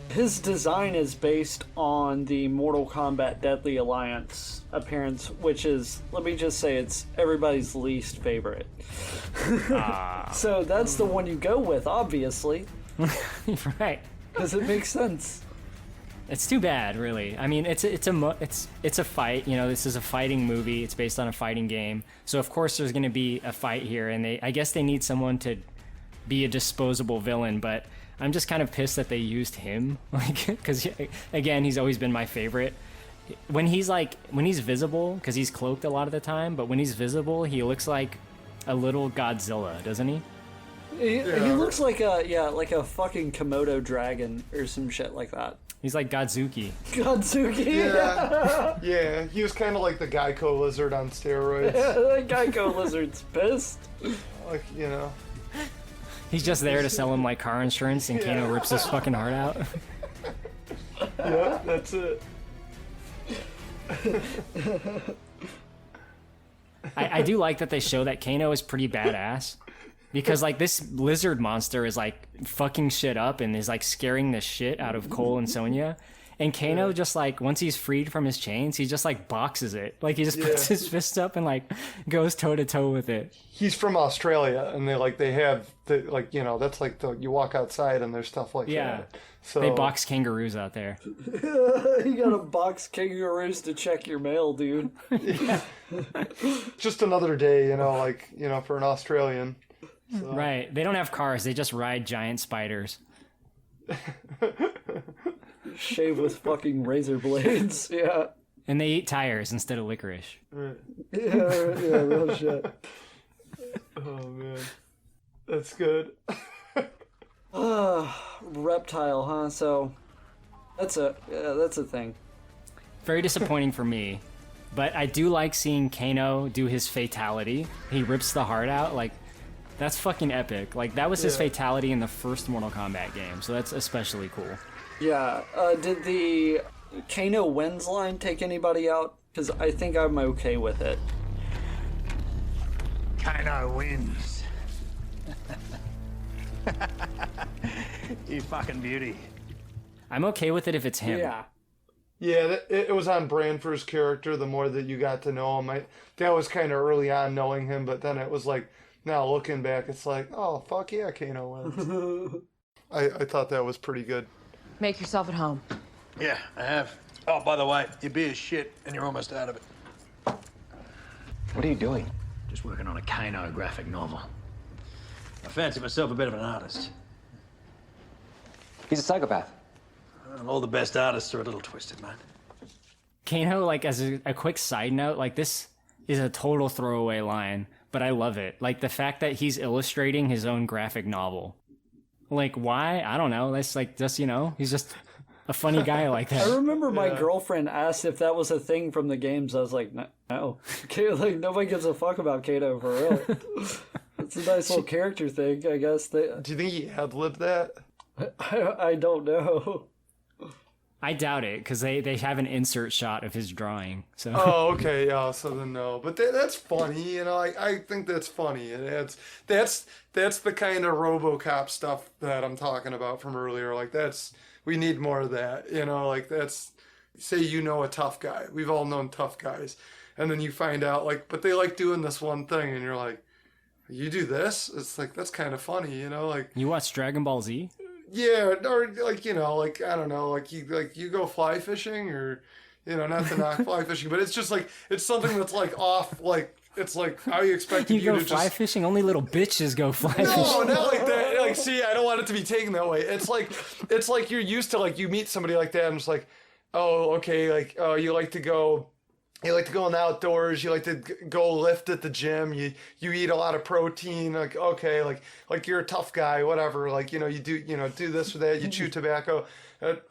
his design is based on the Mortal Kombat Deadly Alliance appearance, which is, let me just say, it's everybody's least favorite. So that's the one you go with, obviously. Right. Because it makes sense. It's too bad, really. I mean, it's a fight. You know, this is a fighting movie. It's based on a fighting game, so of course there's going to be a fight here. And I guess they need someone to be a disposable villain. But I'm just kind of pissed that they used him, like, because again, he's always been my favorite. When he's visible, because he's cloaked a lot of the time, but when he's visible, he looks like a little Godzilla, doesn't he? He looks like a fucking Komodo dragon or some shit like that. He's like Godzuki. Yeah. Yeah, he was kind of like the Geico lizard on steroids. Yeah, the Geico lizard's pissed. Like, you know. He's just there to sell him like car insurance, and Kano rips his fucking heart out. Yeah, that's it. I do like that they show that Kano is pretty badass, because like this lizard monster is like fucking shit up and is like scaring the shit out of Cole and Sonya, and Kano just like, once he's freed from his chains, he just like boxes it, like he just puts his fist up and like goes toe to toe with it. He's from Australia, and they have that's like you walk outside and there's stuff like that. So they box kangaroos out there. You gotta box kangaroos to check your mail, dude. Just another day, for an Australian. So. Right. They don't have cars. They just ride giant spiders. Shave with fucking razor blades. Yeah. And they eat tires instead of licorice. Right. Yeah, real shit. Oh man, that's good. Reptile, huh? So that's a thing. Very disappointing for me, but I do like seeing Kano do his fatality. He rips the heart out. Like, that's fucking epic. Like, that was his fatality in the first Mortal Kombat game, so that's especially cool. Yeah. Did the Kano wins line take anybody out? Because I think I'm okay with it. Kano wins. You fucking beauty. I'm okay with it if it's him. Yeah, it was on brand for his character. The more that you got to know him, that was kind of early on knowing him, but then it was like, now looking back, it's like, oh, fuck yeah, Kano wins. I thought that was pretty good. Make yourself at home. Yeah, I have. Oh, by the way, your beer's shit, and you're almost out of it. What are you doing? Just working on a Kano graphic novel. I fancy myself a bit of an artist. He's a psychopath. All the best artists are a little twisted, man. Kano, like, as a quick side note, like, this is a total throwaway line, but I love it. Like, the fact that he's illustrating his own graphic novel. Like, why? I don't know. That's like, just, he's just a funny guy like that. I remember my girlfriend asked if that was a thing from the games. I was like, no. Like, nobody gives a fuck about Kano for real. It's a nice little character thing, I guess. Do you think he ad-libbed that? I don't know. I doubt it, because they have an insert shot of his drawing. So. Oh, okay, yeah. So then no, but that's funny. I think that's funny. And that's the kind of RoboCop stuff that I'm talking about from earlier. Like, we need more of that. Like, that's, say a tough guy. We've all known tough guys, and then you find out like, but they like doing this one thing, and you're like, you do this? It's like, that's kind of funny. Like, you watch Dragon Ball Z? Yeah, or like, like, I don't know, like you go fly fishing, or, not to knock fly fishing, but it's just like, it's something that's like off, like, it's like how you expect you go fly fishing? Only little bitches go fly fishing. No, not like that. Like, see, I don't want it to be taken that way. It's like you're used to, like, you meet somebody like that, and it's like, oh, okay, like, oh, you like to go in the outdoors, you like to go lift at the gym, you eat a lot of protein, like, okay, like you're a tough guy, whatever, like, you do this or that, you chew tobacco,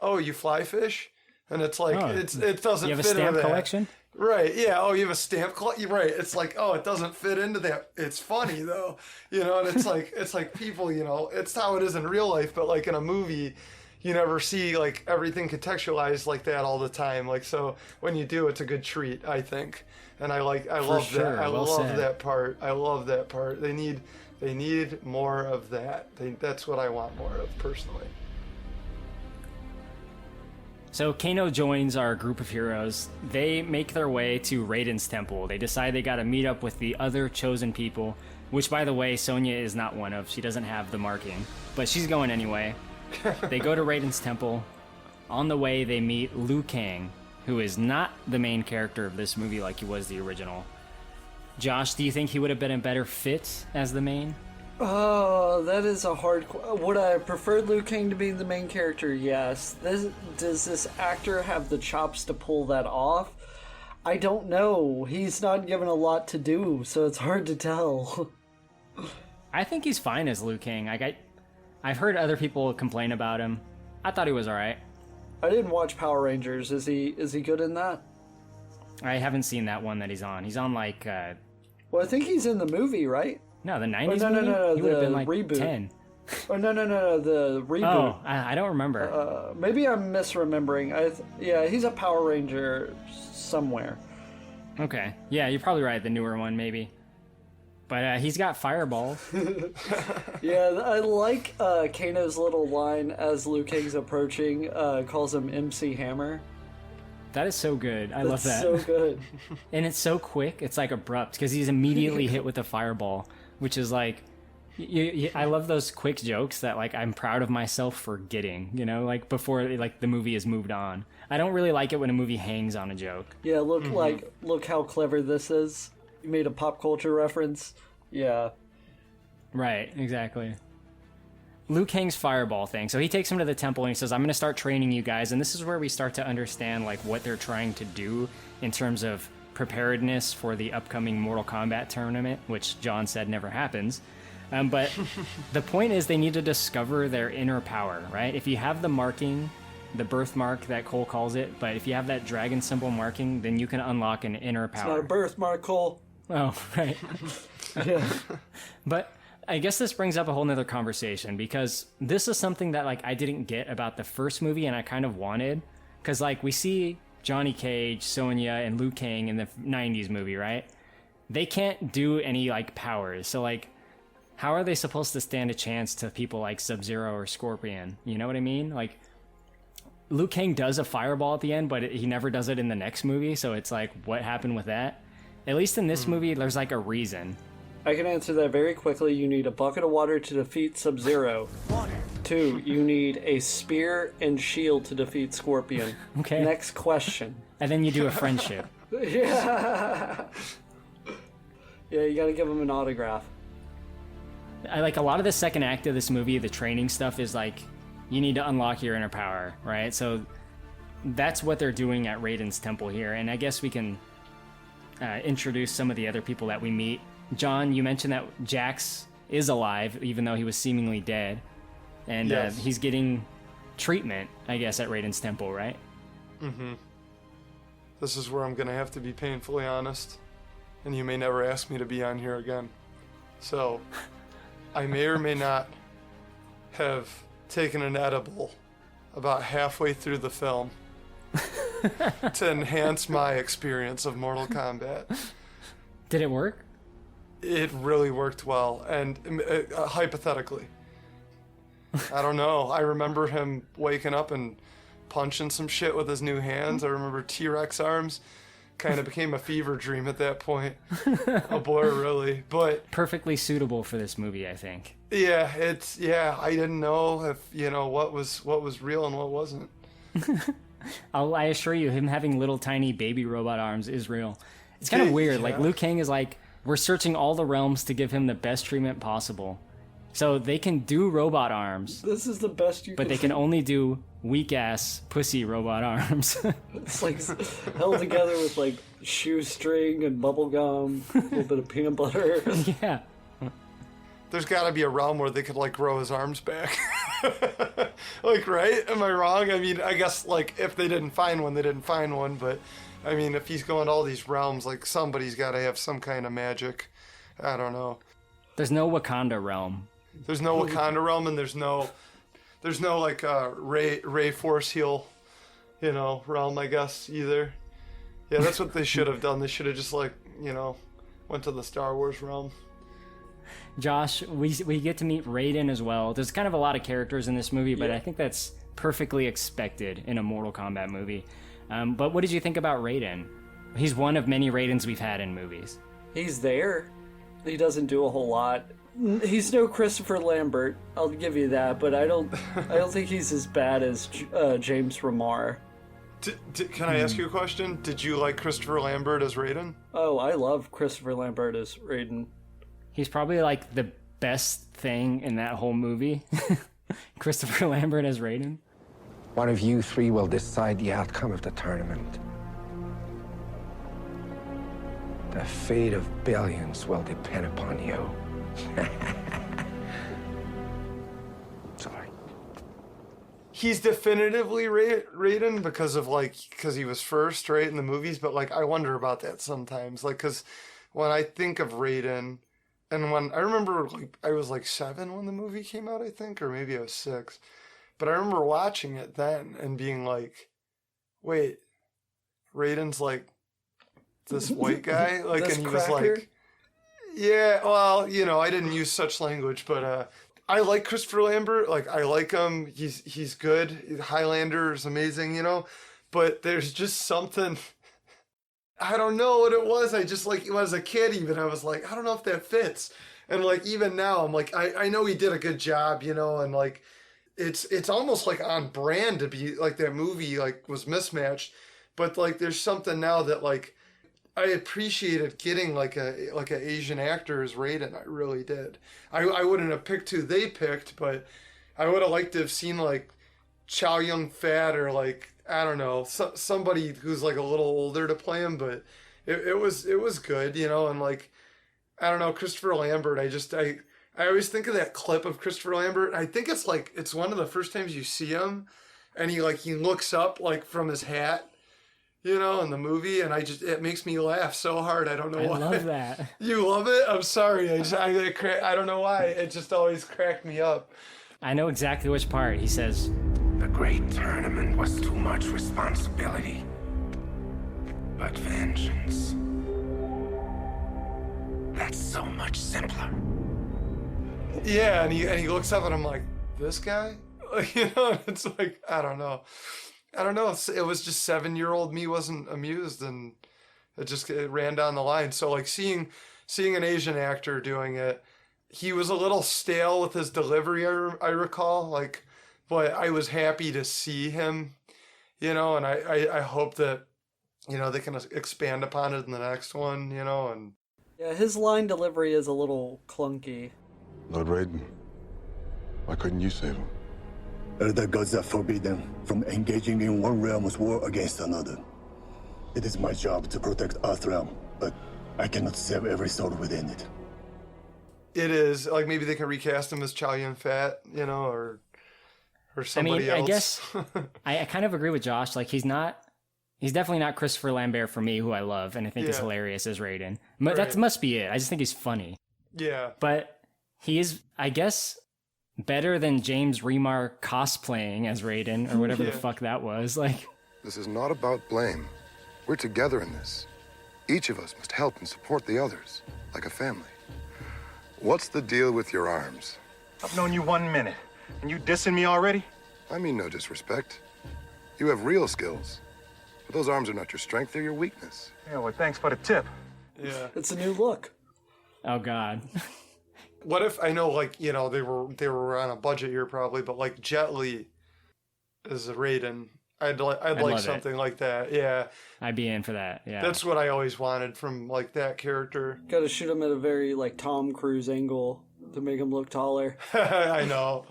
oh, you fly fish? And it's like, it doesn't fit into that. You have a stamp collection? Right, yeah, oh, you have a stamp collection? Right, it's like, oh, it doesn't fit into that. It's funny, though, and it's like people, it's how it is in real life, but like in a movie, you never see like everything contextualized like that all the time. Like, so when you do, it's a good treat, I think. And I love that. I love that part. I love that part. They need more of that. That's what I want more of personally. So Kano joins our group of heroes. They make their way to Raiden's temple. They decide they gotta meet up with the other chosen people, which, by the way, Sonya is not one of. She doesn't have the marking, but she's going anyway. They go to Raiden's temple. On the way, they meet Liu Kang, who is not the main character of this movie like he was the original. Josh, do you think he would have been a better fit as the main? Oh, that is a hard. Would I have preferred Liu Kang to be the main character? Yes. Does this actor have the chops to pull that off? I don't know. He's not given a lot to do, so it's hard to tell. I think he's fine as Liu Kang. I've heard other people complain about him. I thought he was all right. I didn't watch Power Rangers. Is he good in that? I haven't seen that one that he's on. He's on like. Well, I think he's in the movie, right? No, the 90s no, movie? no, He would have the been like reboot. 10. Oh, no, the reboot. Oh, I don't remember. Maybe I'm misremembering. Yeah, he's a Power Ranger somewhere. Okay. Yeah, you're probably right. The newer one, maybe. But he's got fireballs. Yeah, I like Kano's little line as Liu Kang's approaching, calls him MC Hammer. That is so good. I love that. So good. And it's so quick. It's like abrupt because he's immediately hit with a fireball, which is like, I love those quick jokes that like I'm proud of myself for getting, you know, like before like the movie has moved on. I don't really like it when a movie hangs on a joke. Yeah, look how clever this is. You made a pop culture reference. Yeah. Right, exactly. Liu Kang's fireball thing. So he takes him to the temple and he says, I'm going to start training you guys. And this is where we start to understand like what they're trying to do in terms of preparedness for the upcoming Mortal Kombat tournament, which John said never happens. But the point is they need to discover their inner power, right? If you have the marking, the birthmark that Cole calls it, but if you have that dragon symbol marking, then you can unlock an inner power. It's not a birthmark, Cole. Oh, right. Yeah. But I guess this brings up a whole nother conversation because this is something that like I didn't get about the first movie and I kind of wanted. Because like we see Johnny Cage, Sonya, and Liu Kang in the 90s movie, right? They can't do any like powers. So like how are they supposed to stand a chance to people like Sub-Zero or Scorpion? You know what I mean? Like Liu Kang does a fireball at the end, but he never does it in the next movie. So it's like, what happened with that? At least in this movie, there's like a reason. I can answer that very quickly. You need a bucket of water to defeat Sub-Zero. 2, you need a spear and shield to defeat Scorpion. Okay. Next question. And then you do a friendship. Yeah. Yeah, you gotta give him an autograph. I like a lot of the second act of this movie, the training stuff is like, you need to unlock your inner power, right? So that's what they're doing at Raiden's temple here. And I guess we can introduce some of the other people that we meet. John, you mentioned that Jax is alive, even though he was seemingly dead. And yes. He's getting treatment, I guess, at Raiden's temple, right? Mm-hmm. This is where I'm going to have to be painfully honest. And you may never ask me to be on here again. So, I may or may not have taken an edible about halfway through the film to enhance my experience of Mortal Kombat. Did it work? It really worked well, and hypothetically. I don't know. I remember him waking up and punching some shit with his new hands. I remember T-Rex arms. Kind of became a fever dream at that point. A blur, really. But perfectly suitable for this movie, I think. Yeah, I didn't know if, what was real and what wasn't. I assure you, him having little tiny baby robot arms is real. It's kind of weird. Yeah. Like, Liu Kang is like, we're searching all the realms to give him the best treatment possible. So they can do robot arms. This is the best you can But they can only do weak-ass pussy robot arms. It's like held together with like shoestring and bubble gum, a little bit of peanut butter. Yeah. There's got to be a realm where they could like grow his arms back. Like, right? Am I wrong? I mean, I guess like if they didn't find one, they didn't find one. But I mean, if he's going to all these realms, like somebody's got to have some kind of magic. I don't know. There's no Wakanda realm. There's no Wakanda realm, and there's no like Ray Force Heal, realm, I guess, either. Yeah, that's what they should have done. They should have just like, went to the Star Wars realm. Josh, we get to meet Raiden as well. There's kind of a lot of characters in this movie, but I think that's perfectly expected in a Mortal Kombat movie. But what did you think about Raiden? He's one of many Raidens we've had in movies. He's there. He doesn't do a whole lot. He's no Christopher Lambert, I'll give you that, but I don't think he's as bad as James Remar. Can I ask you a question? Did you like Christopher Lambert as Raiden? Oh, I love Christopher Lambert as Raiden. He's probably like the best thing in that whole movie. Christopher Lambert as Raiden. One of you three will decide the outcome of the tournament. The fate of billions will depend upon you. Sorry. He's definitively Raiden because he was first, right, in the movies. But like, I wonder about that sometimes. Like, because when I think of Raiden, and when I remember, like, I was like 7 when the movie came out, I think, or maybe I was 6. But I remember watching it then and being like, wait, Raiden's like this white guy? Like, and he was like, yeah, well, you know, I didn't use such language, but I like Christopher Lambert. Like, I like him. He's good. Highlander is amazing, you know? But there's just something, I don't know what it was. I just, like, when I was a kid even, I was like, I don't know if that fits. And, like, even now, I'm like, I know he did a good job, you know, and, like, it's almost like on brand to be like that movie like was mismatched, but like there's something now that like I appreciated getting like a Asian actor as Raiden. I really did. I wouldn't have picked who they picked, but I would have liked to have seen like Chow Yun-fat or like, I don't know, somebody who's like a little older to play him, but it was good, you know. And like, I don't know, Christopher Lambert, I always think of that clip of Christopher Lambert. I think it's like, it's one of the first times you see him and he looks up like from his hat, you know, in the movie. And it makes me laugh so hard. I don't know why. I love that. You love it? I'm sorry. I don't know why. It just always cracked me up. I know exactly which part. He says, the great tournament was too much responsibility. But vengeance, that's so much simpler. Yeah, and he looks up and I'm like, this guy? Like, you know, it's like, I don't know. It was just 7-year-old me wasn't amused, and it ran down the line. So like seeing an Asian actor doing it, he was a little stale with his delivery, I recall, like, but I was happy to see him, you know, and I hope that, you know, they can expand upon it in the next one, you know. And yeah, his line delivery is a little clunky. Lord Raiden, why couldn't you save him? The gods are forbidden from engaging in one realm's war against another. It is my job to protect Earthrealm, but I cannot save every soul within it. It is, like, maybe they can recast him as Chow Yun-fat, you know, or somebody else. I guess I kind of agree with Josh. Like, he's definitely not Christopher Lambert for me, who I love and I think is hilarious as Raiden. But that must be it. I just think he's funny. Yeah. But he is, I guess, better than James Remar cosplaying as Raiden or whatever the fuck that was. Like, this is not about blame. We're together in this. Each of us must help and support the others, like a family. What's the deal with your arms? I've known you 1 minute, and you dissing me already? I mean no disrespect. You have real skills. But those arms are not your strength, they're your weakness. Yeah, well, thanks for the tip. Yeah. It's a new look. Oh, God. What if, I know, like, you know, they were on a budget here probably, but like Jet Li as a Raiden, I'd like something like that. Yeah. I'd be in for that. Yeah. That's what I always wanted from like that character. Got to shoot him at a very like Tom Cruise angle to make him look taller. I know.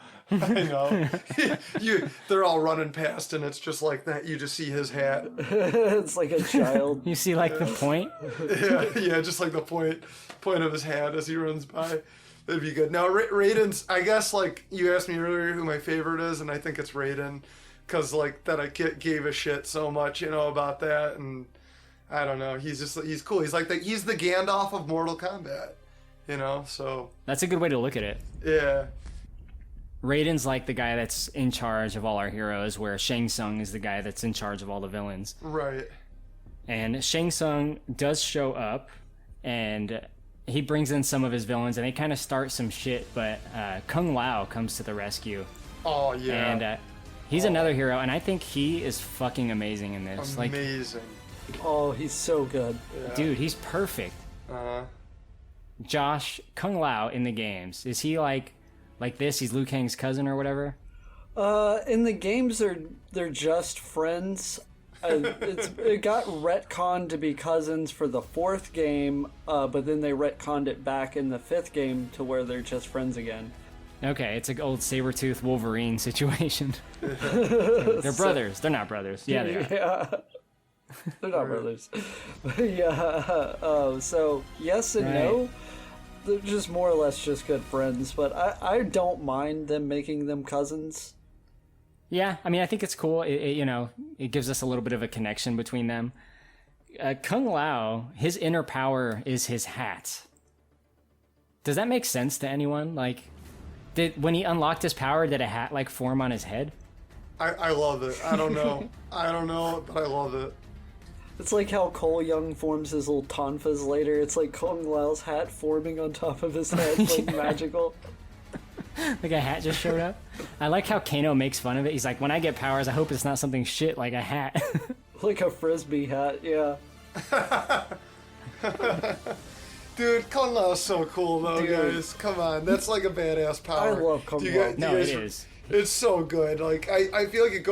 They're all running past and it's just like that. You just see his hat. It's like a child. You see like the point? Yeah, just like the point of his hat as he runs by. That'd be good. Now, Raiden's, I guess, like, you asked me earlier who my favorite is, and I think it's Raiden, because, like, that I gave a shit so much, you know, about that, and I don't know, he's cool. He's like, he's the Gandalf of Mortal Kombat, you know, so. That's a good way to look at it. Yeah. Raiden's like the guy that's in charge of all our heroes, where Shang Tsung is the guy that's in charge of all the villains. Right. And Shang Tsung does show up, and he brings in some of his villains, and they kind of start some shit, but Kung Lao comes to the rescue. Oh, yeah. And he's another hero, and I think he is fucking amazing in this. Amazing. Oh, he's so good. Yeah. Dude, he's perfect. Josh, Kung Lao in the games, is he like this? He's Liu Kang's cousin or whatever? In the games, they're just friends. It got retconned to be cousins for the 4th game, but then they retconned it back in the 5th game to where they're just friends again. Okay, it's an old Sabretooth Wolverine situation. They're brothers. They're not brothers. Yeah, they are. Yeah. They're not brothers. Yeah. So, yes and no. They're just more or less just good friends, but I don't mind them making them cousins. Yeah, I mean, I think it's cool. It gives us a little bit of a connection between them. Kung Lao, his inner power is his hat. Does that make sense to anyone? Like, when he unlocked his power, did a hat like form on his head? I love it. I don't know. But I love it. It's like how Cole Young forms his little tonfas later. It's like Kung Lao's hat forming on top of his head, like magical. Like a hat just showed up. I like how Kano makes fun of it. He's like, when I get powers, I hope it's not something shit like a hat. Like a frisbee hat, yeah. Dude, Kung Lao's so cool though, guys. Come on, that's like a badass power. I love Kung Lao. No, it is. It's so good. Like I feel like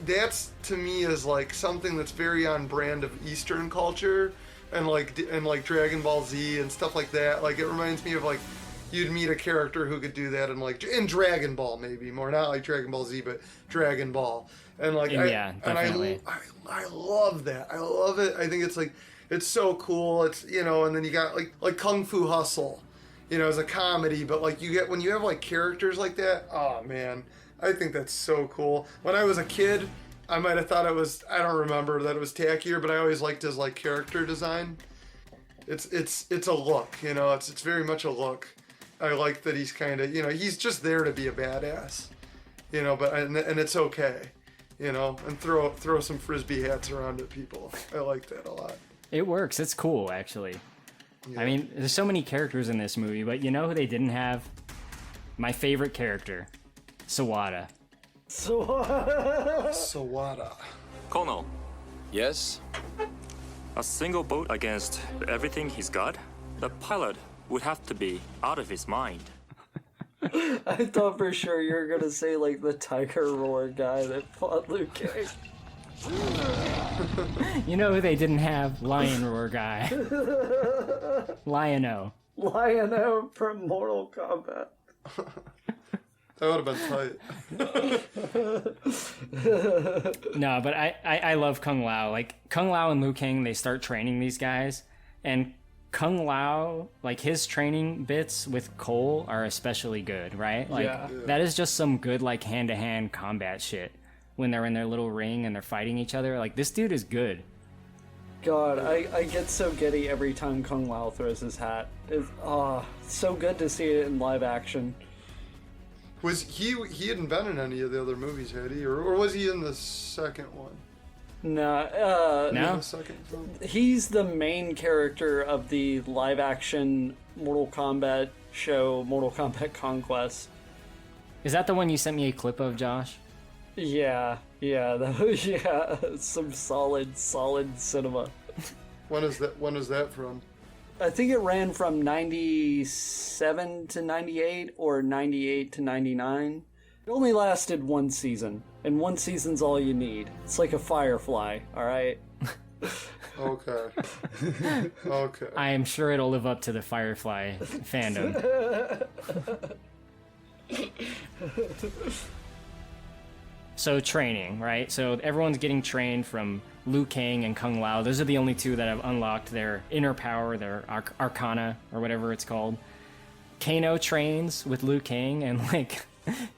that's to me is like something that's very on brand of Eastern culture and like Dragon Ball Z and stuff like that. Like it reminds me of like you'd meet a character who could do that in Dragon Ball, maybe more, not like Dragon Ball Z, but Dragon Ball. And like definitely. I love that. I love it. I think it's like it's so cool. It's and then you got like Kung Fu Hustle, as a comedy, but like when you have like characters like that, oh man, I think that's so cool. When I was a kid, I might have thought I don't remember that it was tackier, but I always liked his like character design. It's a look, it's very much a look. I like that he's kind of, he's just there to be a badass, but and it's okay, and throw some frisbee hats around at people. I like that a lot. It works. It's cool, actually. Yeah. I mean, there's so many characters in this movie, but you know who they didn't have? My favorite character, Sawada. Sawada. Kono. Yes? A single boat against everything he's got? The pilot would have to be out of his mind. I thought for sure you were gonna say like the Tiger Roar guy that fought Liu Kang. You know who they didn't have? Lion Roar guy. Lion-O. Lion-O from Mortal Kombat. That would have been tight. No, but I love Kung Lao. Like, Kung Lao and Liu Kang, they start training these guys, and Kung Lao, like, his training bits with Cole are especially good, right? Like, that is just some good, like, hand-to-hand combat shit. When they're in their little ring and they're fighting each other, like, this dude is good. God, I get so giddy every time Kung Lao throws his hat. It's so good to see it in live action. Was he hadn't been in any of the other movies, had he? Or was he in the second one? No. The second film? He's the main character of the live action Mortal Kombat show, Mortal Kombat Conquest. Is that the one you sent me a clip of, Josh? Yeah, some solid cinema. When is that from? I think it ran from 97 to 98 or 98 to 99. It only lasted one season, and one season's all you need. It's like a Firefly, alright? Okay. I am sure it'll live up to the Firefly fandom. So training, right? So everyone's getting trained from Liu Kang and Kung Lao. Those are the only two that have unlocked their inner power, their arcana, or whatever it's called. Kano trains with Liu Kang, and like,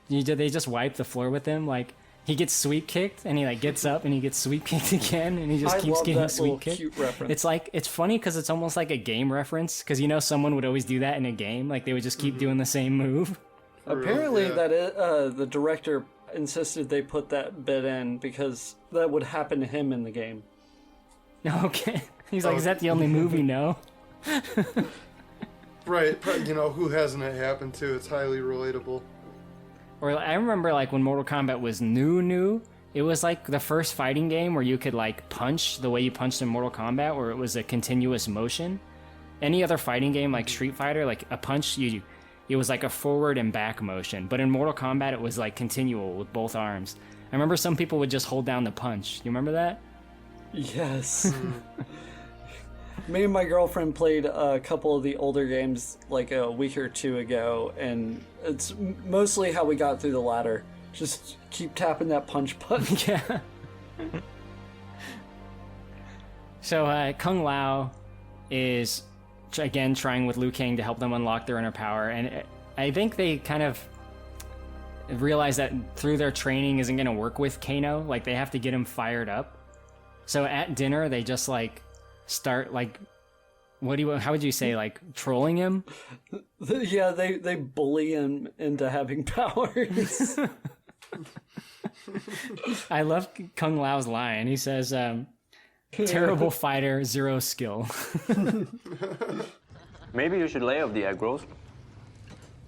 they just wipe the floor with him. Like, he gets sweep kicked, and he like gets up, and he gets sweep kicked again, and he just keeps getting sweep kicked. It's like, it's funny because it's almost like a game reference, because someone would always do that in a game. Like, they would just keep doing the same move. Apparently, the director insisted they put that bit in because that would happen to him in the game. Okay. He's like, is that the only move you know? Right. Who hasn't it happened to? It's highly relatable. Or I remember, like, when Mortal Kombat was new, it was like the first fighting game where you could like punch the way you punched in Mortal Kombat, where it was a continuous motion. Any other fighting game like Street Fighter, like a punch, it was like a forward and back motion. But in Mortal Kombat, it was like continual with both arms. I remember some people would just hold down the punch. You remember that? Yes. Me and my girlfriend played a couple of the older games like a week or two ago, and it's mostly how we got through the ladder. Just keep tapping that punch button. Yeah. So Kung Lao is, again, trying with Liu Kang to help them unlock their inner power, and I think they kind of realize that through their training isn't going to work with Kano. Like, they have to get him fired up. So at dinner, they just, like, start, like, how would you say, like, trolling him? Yeah, they bully him into having powers. I love Kung Lao's line. He says, terrible fighter, zero skill. Maybe you should lay off the egg rolls,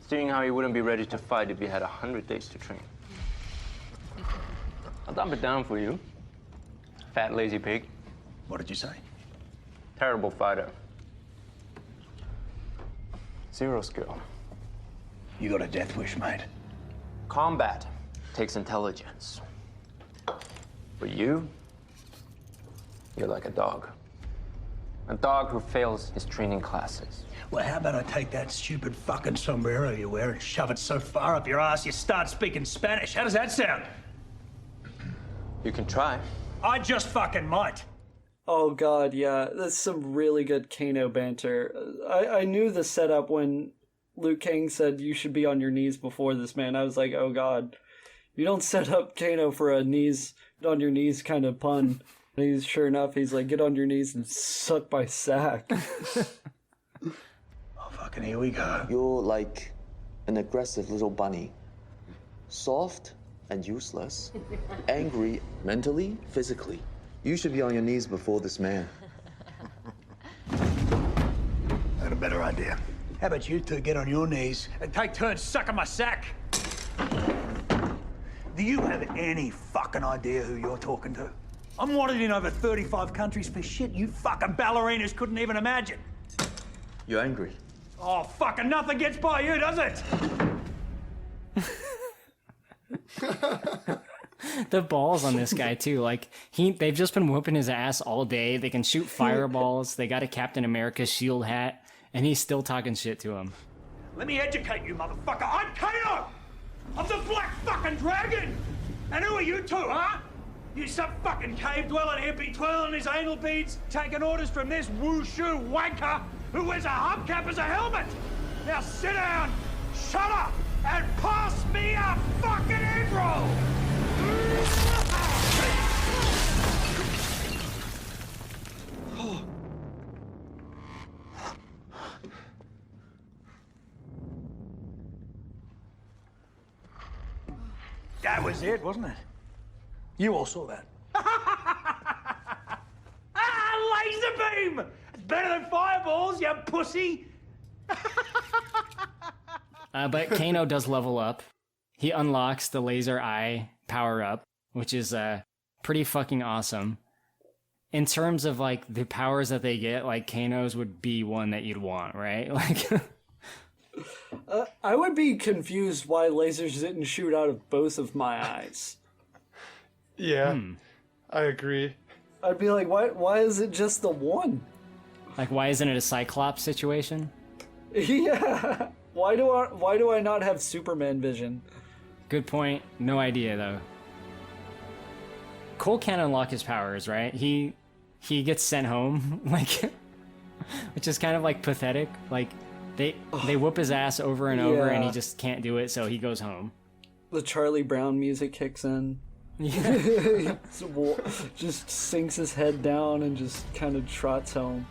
seeing how you wouldn't be ready to fight if you had 100 days to train. I'll dump it down for you. Fat, lazy pig. What did you say? Terrible fighter. Zero skill. You got a death wish, mate. Combat takes intelligence. But you're like a dog. A dog who fails his training classes. Well, how about I take that stupid fucking sombrero you wear and shove it so far up your ass you start speaking Spanish? How does that sound? You can try. I just fucking might. Oh god, yeah, that's some really good Kano banter. I knew the setup when Liu Kang said you should be on your knees before this, man. I was like, oh god, you don't set up Kano for a knees on your knees kind of pun. And he's sure enough, he's like, get on your knees and suck my sack. Oh, fucking here we go. You're like an aggressive little bunny. Soft and useless. Angry mentally, physically. You should be on your knees before this man. I got a better idea. How about you two get on your knees and take turns sucking my sack? Do you have any fucking idea who you're talking to? I'm wanted in over 35 countries for shit you fucking ballerinas couldn't even imagine. You're angry. Oh, fucking nothing gets by you, does it? The balls on this guy too, like they've just been whooping his ass all day. They can shoot fireballs. They got a Captain America shield hat, and he's still talking shit to him. Let me educate you, motherfucker. I'm Kano! I'm the Black fucking Dragon! And who are you two, huh? You some fucking cave dweller hippie twirling his anal beads, taking orders from this wushu wanker who wears a hubcap as a helmet! Now sit down, shut up, and pass me a fucking egg roll! That was it, wasn't it? You all saw that. Laser beam! It's better than fireballs, you pussy! But Kano does level up. He unlocks the laser eye power up, which is pretty fucking awesome. In terms of like the powers that they get, like Kano's would be one that you'd want, right? Like, I would be confused why lasers didn't shoot out of both of my eyes. Yeah, I agree. I'd be like, why is it just the one? Like, why isn't it a Cyclops situation? Yeah. Why do I not have Superman vision? Good point. No idea though. Cole can't unlock his powers, right? He gets sent home, like, which is kind of like pathetic. Like, they whoop his ass over and over, and he just can't do it, so he goes home. The Charlie Brown music kicks in. Yeah. Just sinks his head down and just kind of trots home.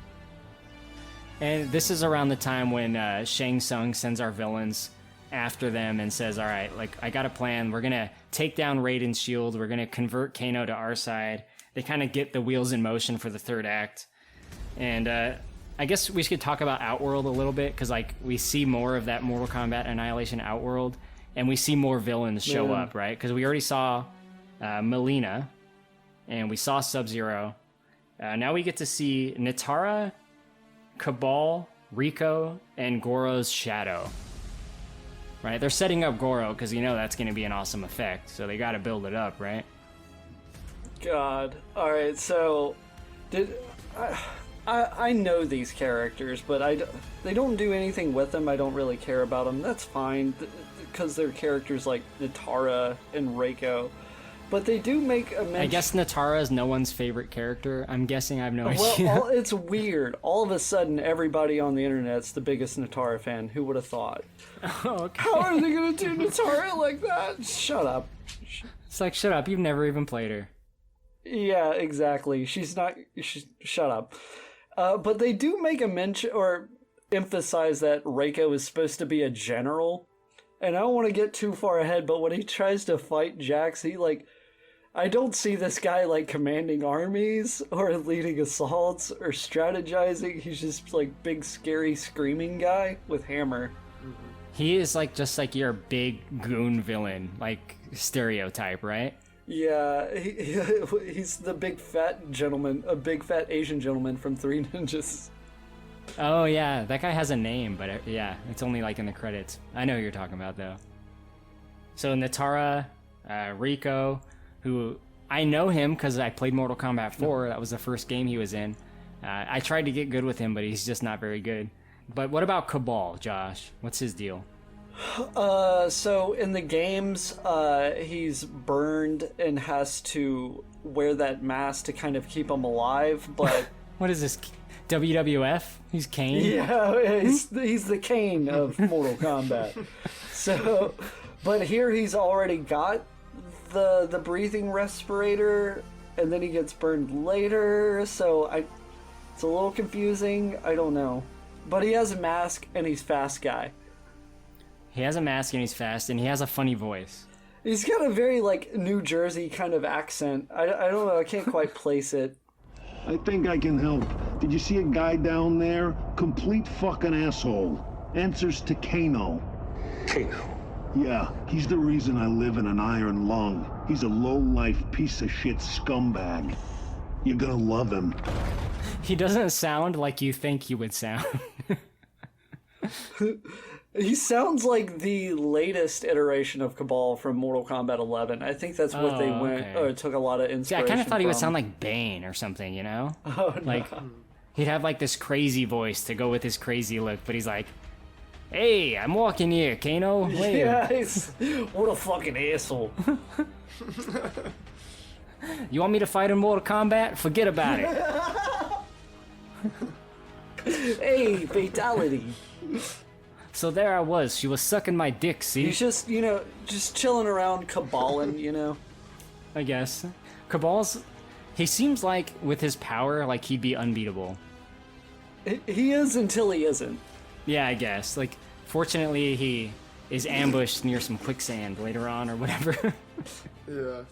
And this is around the time when Shang Tsung sends our villains after them and says, all right, like, I got a plan. We're going to take down Raiden's shield. We're going to convert Kano to our side. They kind of get the wheels in motion for the third act. And I guess we should talk about Outworld a little bit, because, like, we see more of that Mortal Kombat Annihilation Outworld, and we see more villains show up, right? Because we already saw Melina, and we saw Sub-Zero. Now we get to see Nitara, Cabal, Rico, and Goro's Shadow. right? They're setting up Goro because that's going to be an awesome effect, so they got to build it up, right? God. All right, so I know these characters, but they don't do anything with them. I don't really care about them. That's fine, because they're characters like Natara and Raco. But they do make a mention... I guess Natara is no one's favorite character. I'm guessing I have no idea. Well, it's weird. All of a sudden, everybody on the internet's the biggest Natara fan. Who would have thought? Oh, okay. How are they going to do Natara like that? Shut up. It's like, shut up. You've never even played her. Yeah, exactly. Shut up. But they do make a mention or emphasize that Raco is supposed to be a general. And I don't want to get too far ahead, but when he tries to fight Jax, I don't see this guy commanding armies or leading assaults or strategizing. He's just big scary screaming guy with hammer. He is just like your big goon villain, stereotype, right? Yeah, he's the big fat gentleman, a big fat Asian gentleman from Three Ninjas. Oh yeah, that guy has a name, but yeah, it's only in the credits. I know who you're talking about though. So Natara, Rico, who I know him because I played Mortal Kombat 4. That was the first game he was in. I tried to get good with him, but he's just not very good. But what about Cabal, Josh? What's his deal? So in the games, he's burned and has to wear that mask to kind of keep him alive, but... What is this, WWF? He's Kane? Yeah, he's the Kane of Mortal Kombat. So, but here he's already got the breathing respirator, and then he gets burned later, so it's a little confusing. I don't know. But he has a mask, and he's fast guy. He has a mask, and he's fast, and he has a funny voice. He's got a very, New Jersey kind of accent. I don't know, I can't quite place it. I think I can help. Did you see a guy down there? Complete fucking asshole. Answers to Kano. Kano? Yeah, he's the reason I live in an iron lung. He's a low-life piece of shit scumbag. You're gonna love him. He doesn't sound like you think he would sound. He sounds like the latest iteration of Cabal from Mortal Kombat 11. I think that's what they went, okay. or took a lot of inspiration Yeah, I kind of thought he would from. sound like Bane or something, you know? Oh, no. He'd have this crazy voice to go with his crazy look, but he's like, hey, I'm walking here, Kano. Wait. Yeah, what a fucking asshole. You want me to fight in Mortal Kombat? Forget about it. Hey, fatality. So there I was. She was sucking my dick, see? He's just, just chilling around caballing, I guess. Cabal's... He seems like, with his power, he'd be unbeatable. He is until he isn't. Yeah, I guess. Fortunately, he is ambushed near some quicksand later on, or whatever. Yeah.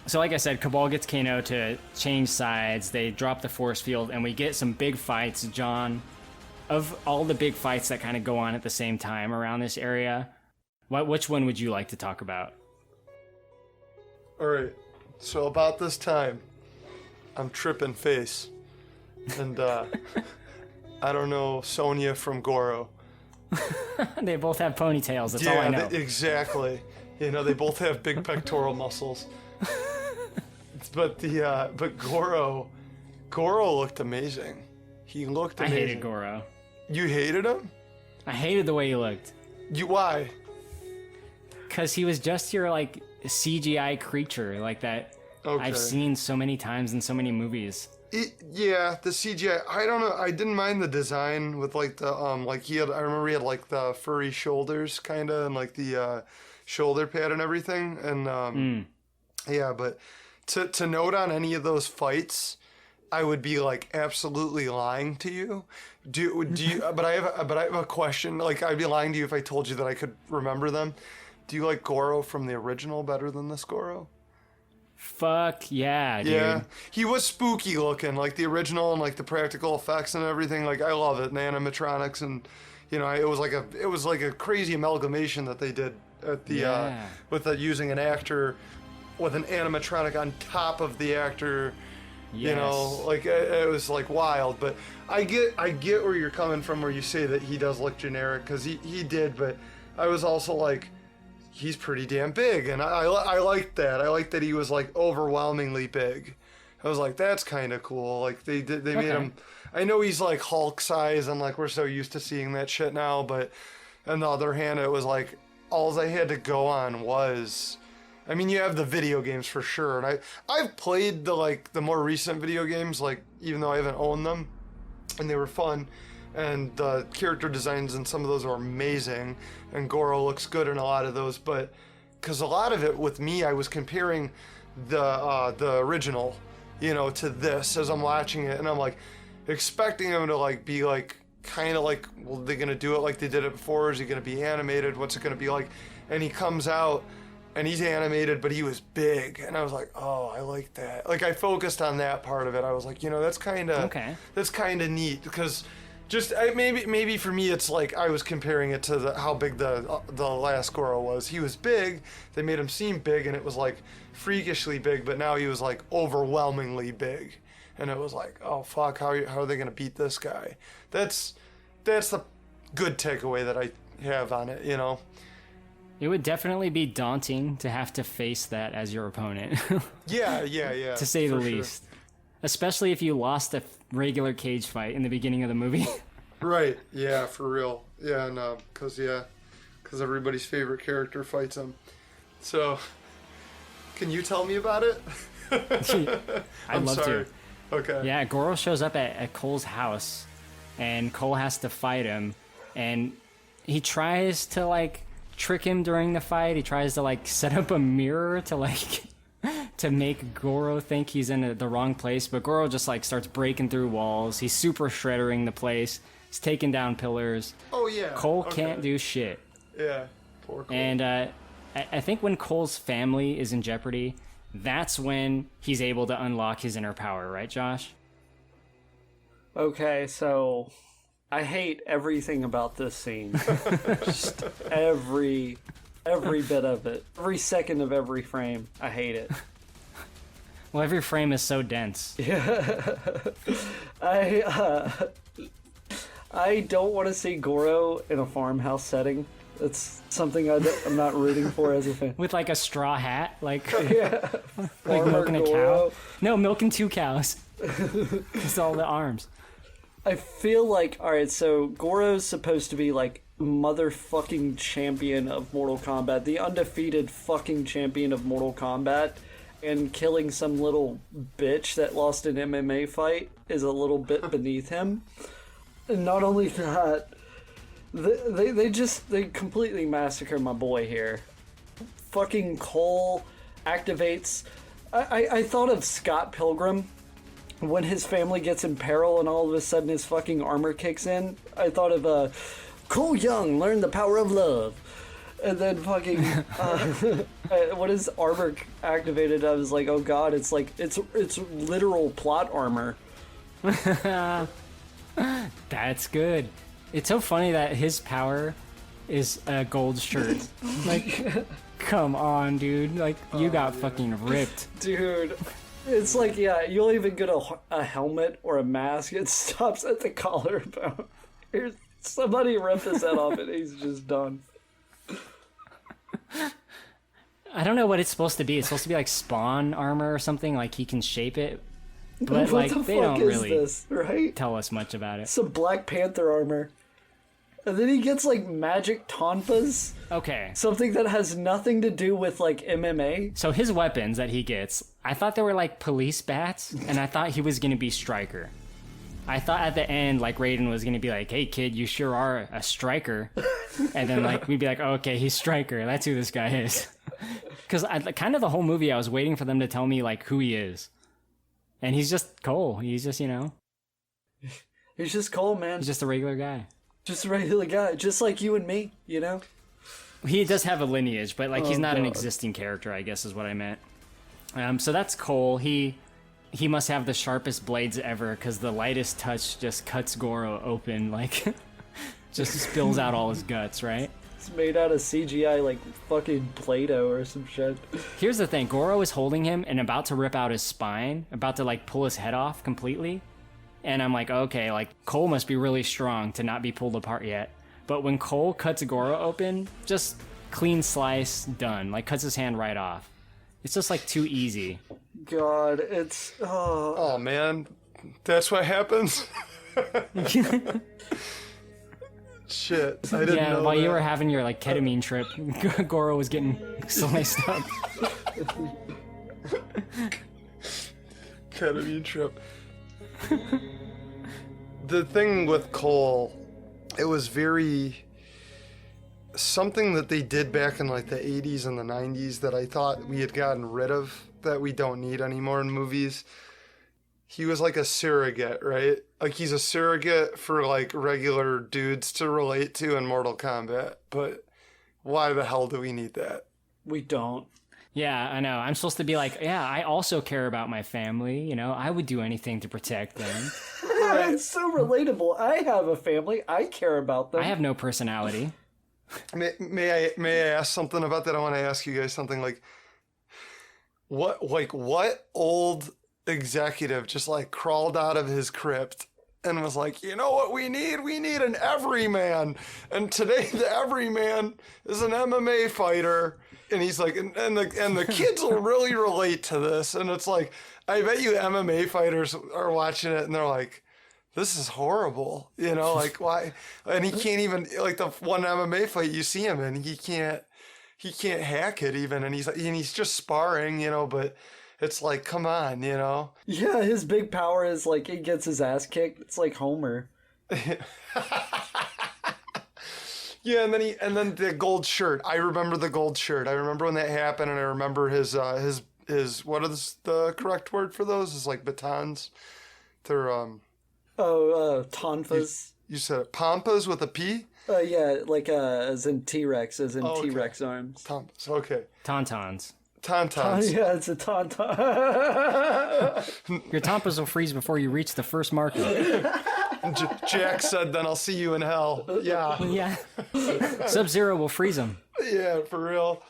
So like I said, Cabal gets Kano to change sides. They drop the force field, and we get some big fights. John, of all the big fights that kind of go on at the same time around this area, which one would you like to talk about? All right. So about this time, I'm tripping face. And, I don't know, Sonya from Goro. They both have ponytails, that's all I know. Exactly. They both have big pectoral muscles. But Goro looked amazing. He looked amazing. I hated Goro. You hated him? I hated the way he looked. Why? Because he was just your, CGI creature, that I've seen so many times in so many movies. Yeah, the CGI. I don't know. I didn't mind the design with the he had. I remember he had the furry shoulders, kind of, and the shoulder pad and everything. And yeah, but to note on any of those fights, I would be absolutely lying to you. Do you? But I have a question. I'd be lying to you if I told you that I could remember them. Do you like Goro from the original better than this Goro? Fuck yeah, dude. Yeah, he was spooky looking, the original and the practical effects and everything. I love it, and the animatronics, and it was like a crazy amalgamation that they did at the with using an actor with an animatronic on top of the actor. Yes. It was wild. But I get where you're coming from, where you say that he does look generic, because he did, but I was also like, he's pretty damn big, and I liked that. I liked that he was like overwhelmingly big. I was like, that's kind of cool. Like they made him. I know he's like Hulk size, and like we're so used to seeing that shit now. But on the other hand, it was like all I had to go on was. I mean, you have the video games for sure, and I've played the more recent video games, like even though I haven't owned them, and they were fun, and the character designs in some of those are amazing, and Goro looks good in a lot of those, but because a lot of it with me, I was comparing the original, you know, to this as I'm watching it, and I'm like expecting him to like be like kind of like, well, they're gonna do it like they did it before? Is he gonna be animated? What's it gonna be like? And he comes out. And he's animated, but he was big, and I was like, "Oh, I like that." Like I focused on that part of it. I was like, you know, that's kind of neat because just maybe for me, it's like I was comparing it to how big the last Goro was. He was big. They made him seem big, and it was like freakishly big. But now he was like overwhelmingly big, and it was like, "Oh fuck, how are they gonna beat this guy?" That's the good takeaway that I have on it, you know. It would definitely be daunting to have to face that as your opponent. Yeah. To say the least. Sure. Especially if you lost a regular cage fight in the beginning of the movie. Right, yeah, for real. Yeah, no, because everybody's favorite character fights him. So, can you tell me about it? I'd love to. Okay. Yeah, Goro shows up at Cole's house, and Cole has to fight him, and he tries to, like, trick him during the fight. He tries to like set up a mirror to like to make Goro think he's in the wrong place, but Goro just like starts breaking through walls. He's super shreddering the place. He's taking down pillars. Oh yeah. Cole can't do shit. Yeah. Poor Cole. And I think when Cole's family is in jeopardy, that's when he's able to unlock his inner power, right, Josh? Okay, so I hate everything about this scene. Just every bit of it. Every second of every frame. I hate it. Well, every frame is so dense. Yeah. I don't want to see Goro in a farmhouse setting. It's something I'm not rooting for as a fan. With like a straw hat, like yeah. like milking a Goro. cow. No, milking 2 cows. Just all the arms. I feel like, alright, so Goro's supposed to be like motherfucking champion of Mortal Kombat, the undefeated fucking champion of Mortal Kombat, and killing some little bitch that lost an MMA fight is a little bit beneath him. And not only that, they completely massacre my boy here. Fucking Cole activates. I thought of Scott Pilgrim. When his family gets in peril and all of a sudden his fucking armor kicks in, I thought of Cole Young, learn the power of love. And then fucking, when his armor activated, I was like, oh god, it's like, it's literal plot armor. That's good. It's so funny that his power is a gold shirt. Like, come on, dude. Like, you got fucking ripped. Dude. It's like, yeah, you'll even get a helmet or a mask. It stops at the collarbone. Here's somebody ripped his head off and he's just done. I don't know what it's supposed to be. It's supposed to be like Spawn armor or something. Like he can shape it. But like they don't really right? tell us much about it. Some Black Panther armor. And then he gets like magic tonfas. Okay. Something that has nothing to do with like MMA. So his weapons that he gets, I thought they were like police bats, and I thought he was going to be Striker. I thought at the end, like Raiden was going to be like, hey kid, you sure are a striker. And then like we'd be like, oh, okay, he's Striker. That's who this guy is. Because kind of the whole movie, I was waiting for them to tell me like who he is. And he's just Cole. He's just, you know. He's just Cole, man. He's just a regular guy. Just a regular guy, just like you and me, you know? He does have a lineage, but like he's not an existing character, I guess is what I meant. So that's Cole. He must have the sharpest blades ever, because the lightest touch just cuts Goro open, like, just spills out all his guts, right? It's made out of CGI, like fucking Play-Doh or some shit. Here's the thing, Goro is holding him and about to rip out his spine, about to like pull his head off completely. And I'm like, okay, like Cole must be really strong to not be pulled apart yet. But when Cole cuts Goro open, just clean slice, done. Like, cuts his hand right off. It's just, like, too easy. God, it's... Oh, man. That's what happens? Shit, I didn't know Yeah, while that. you were having your, like, ketamine trip, Goro was getting sliced up. Ketamine trip. The thing with Cole, it was very... something that they did back in like the 80s and the 90s that I thought we had gotten rid of, that we don't need anymore in movies. He was like a surrogate, right? Like he's a surrogate for like regular dudes to relate to in Mortal Kombat. But why the hell do we need that? We don't. Yeah, I know. I'm supposed to be like, yeah, I also care about my family. You know, I would do anything to protect them. It's so relatable. I have a family. I care about them. I have no personality. May I ask something about that? I want to ask you guys something like what old executive just like crawled out of his crypt and was like, you know what we need an everyman, and today the everyman is an MMA fighter, and he's like, and the kids will really relate to this, and it's like, I bet you MMA fighters are watching it and they're like, this is horrible, you know, like why? And he can't even, like the one MMA fight you see him in, he can't hack it even, and he's just sparring, you know, but it's like, come on, you know. Yeah, his big power is like he gets his ass kicked. It's like Homer. Yeah, and then the gold shirt. I remember the gold shirt. I remember when that happened, and I remember his what is the correct word for those? Is like batons. They're tonfas. You said it. Pampas with a P? Yeah, like as in T-Rex, as in okay. T-Rex arms. Tauntauns, okay. Tauntauns. Tauntauns. Yeah, it's a tauntaun. Your Tampas will freeze before you reach the first marker. Jack said, then I'll see you in hell. Yeah. Yeah. Sub-Zero will freeze them. Yeah, for real.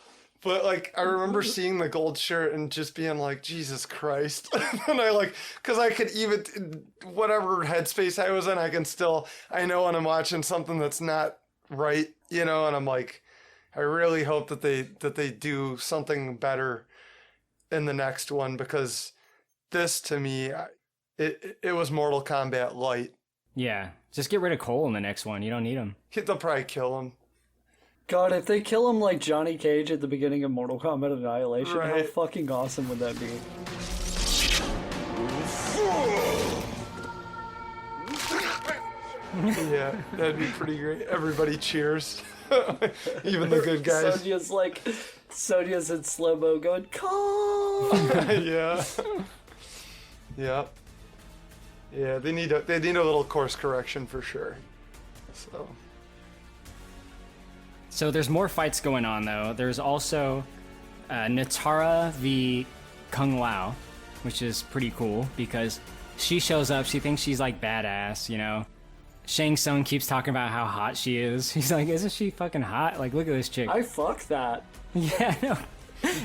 But, like, I remember seeing the gold shirt and just being like, Jesus Christ. And I, like, because I could even, whatever headspace I was in, I know when I'm watching something that's not right, you know, and I'm like, I really hope that they do something better in the next one, because this, to me, it was Mortal Kombat light. Yeah, just get rid of Cole in the next one. You don't need him. They'll probably kill him. God, if they kill him like Johnny Cage at the beginning of Mortal Kombat Annihilation, right. How fucking awesome would that be? Yeah, that'd be pretty great. Everybody cheers. Even the good guys. Sonya's in slow-mo going, Cole! Yeah. Yeah. Yeah, they need a little course correction for sure. So there's more fights going on, though. There's also Natara v. Kung Lao, which is pretty cool because she shows up. She thinks she's like badass, you know. Shang Tsung keeps talking about how hot she is. He's like, isn't she fucking hot? Like, look at this chick. I fuck that. Yeah, no.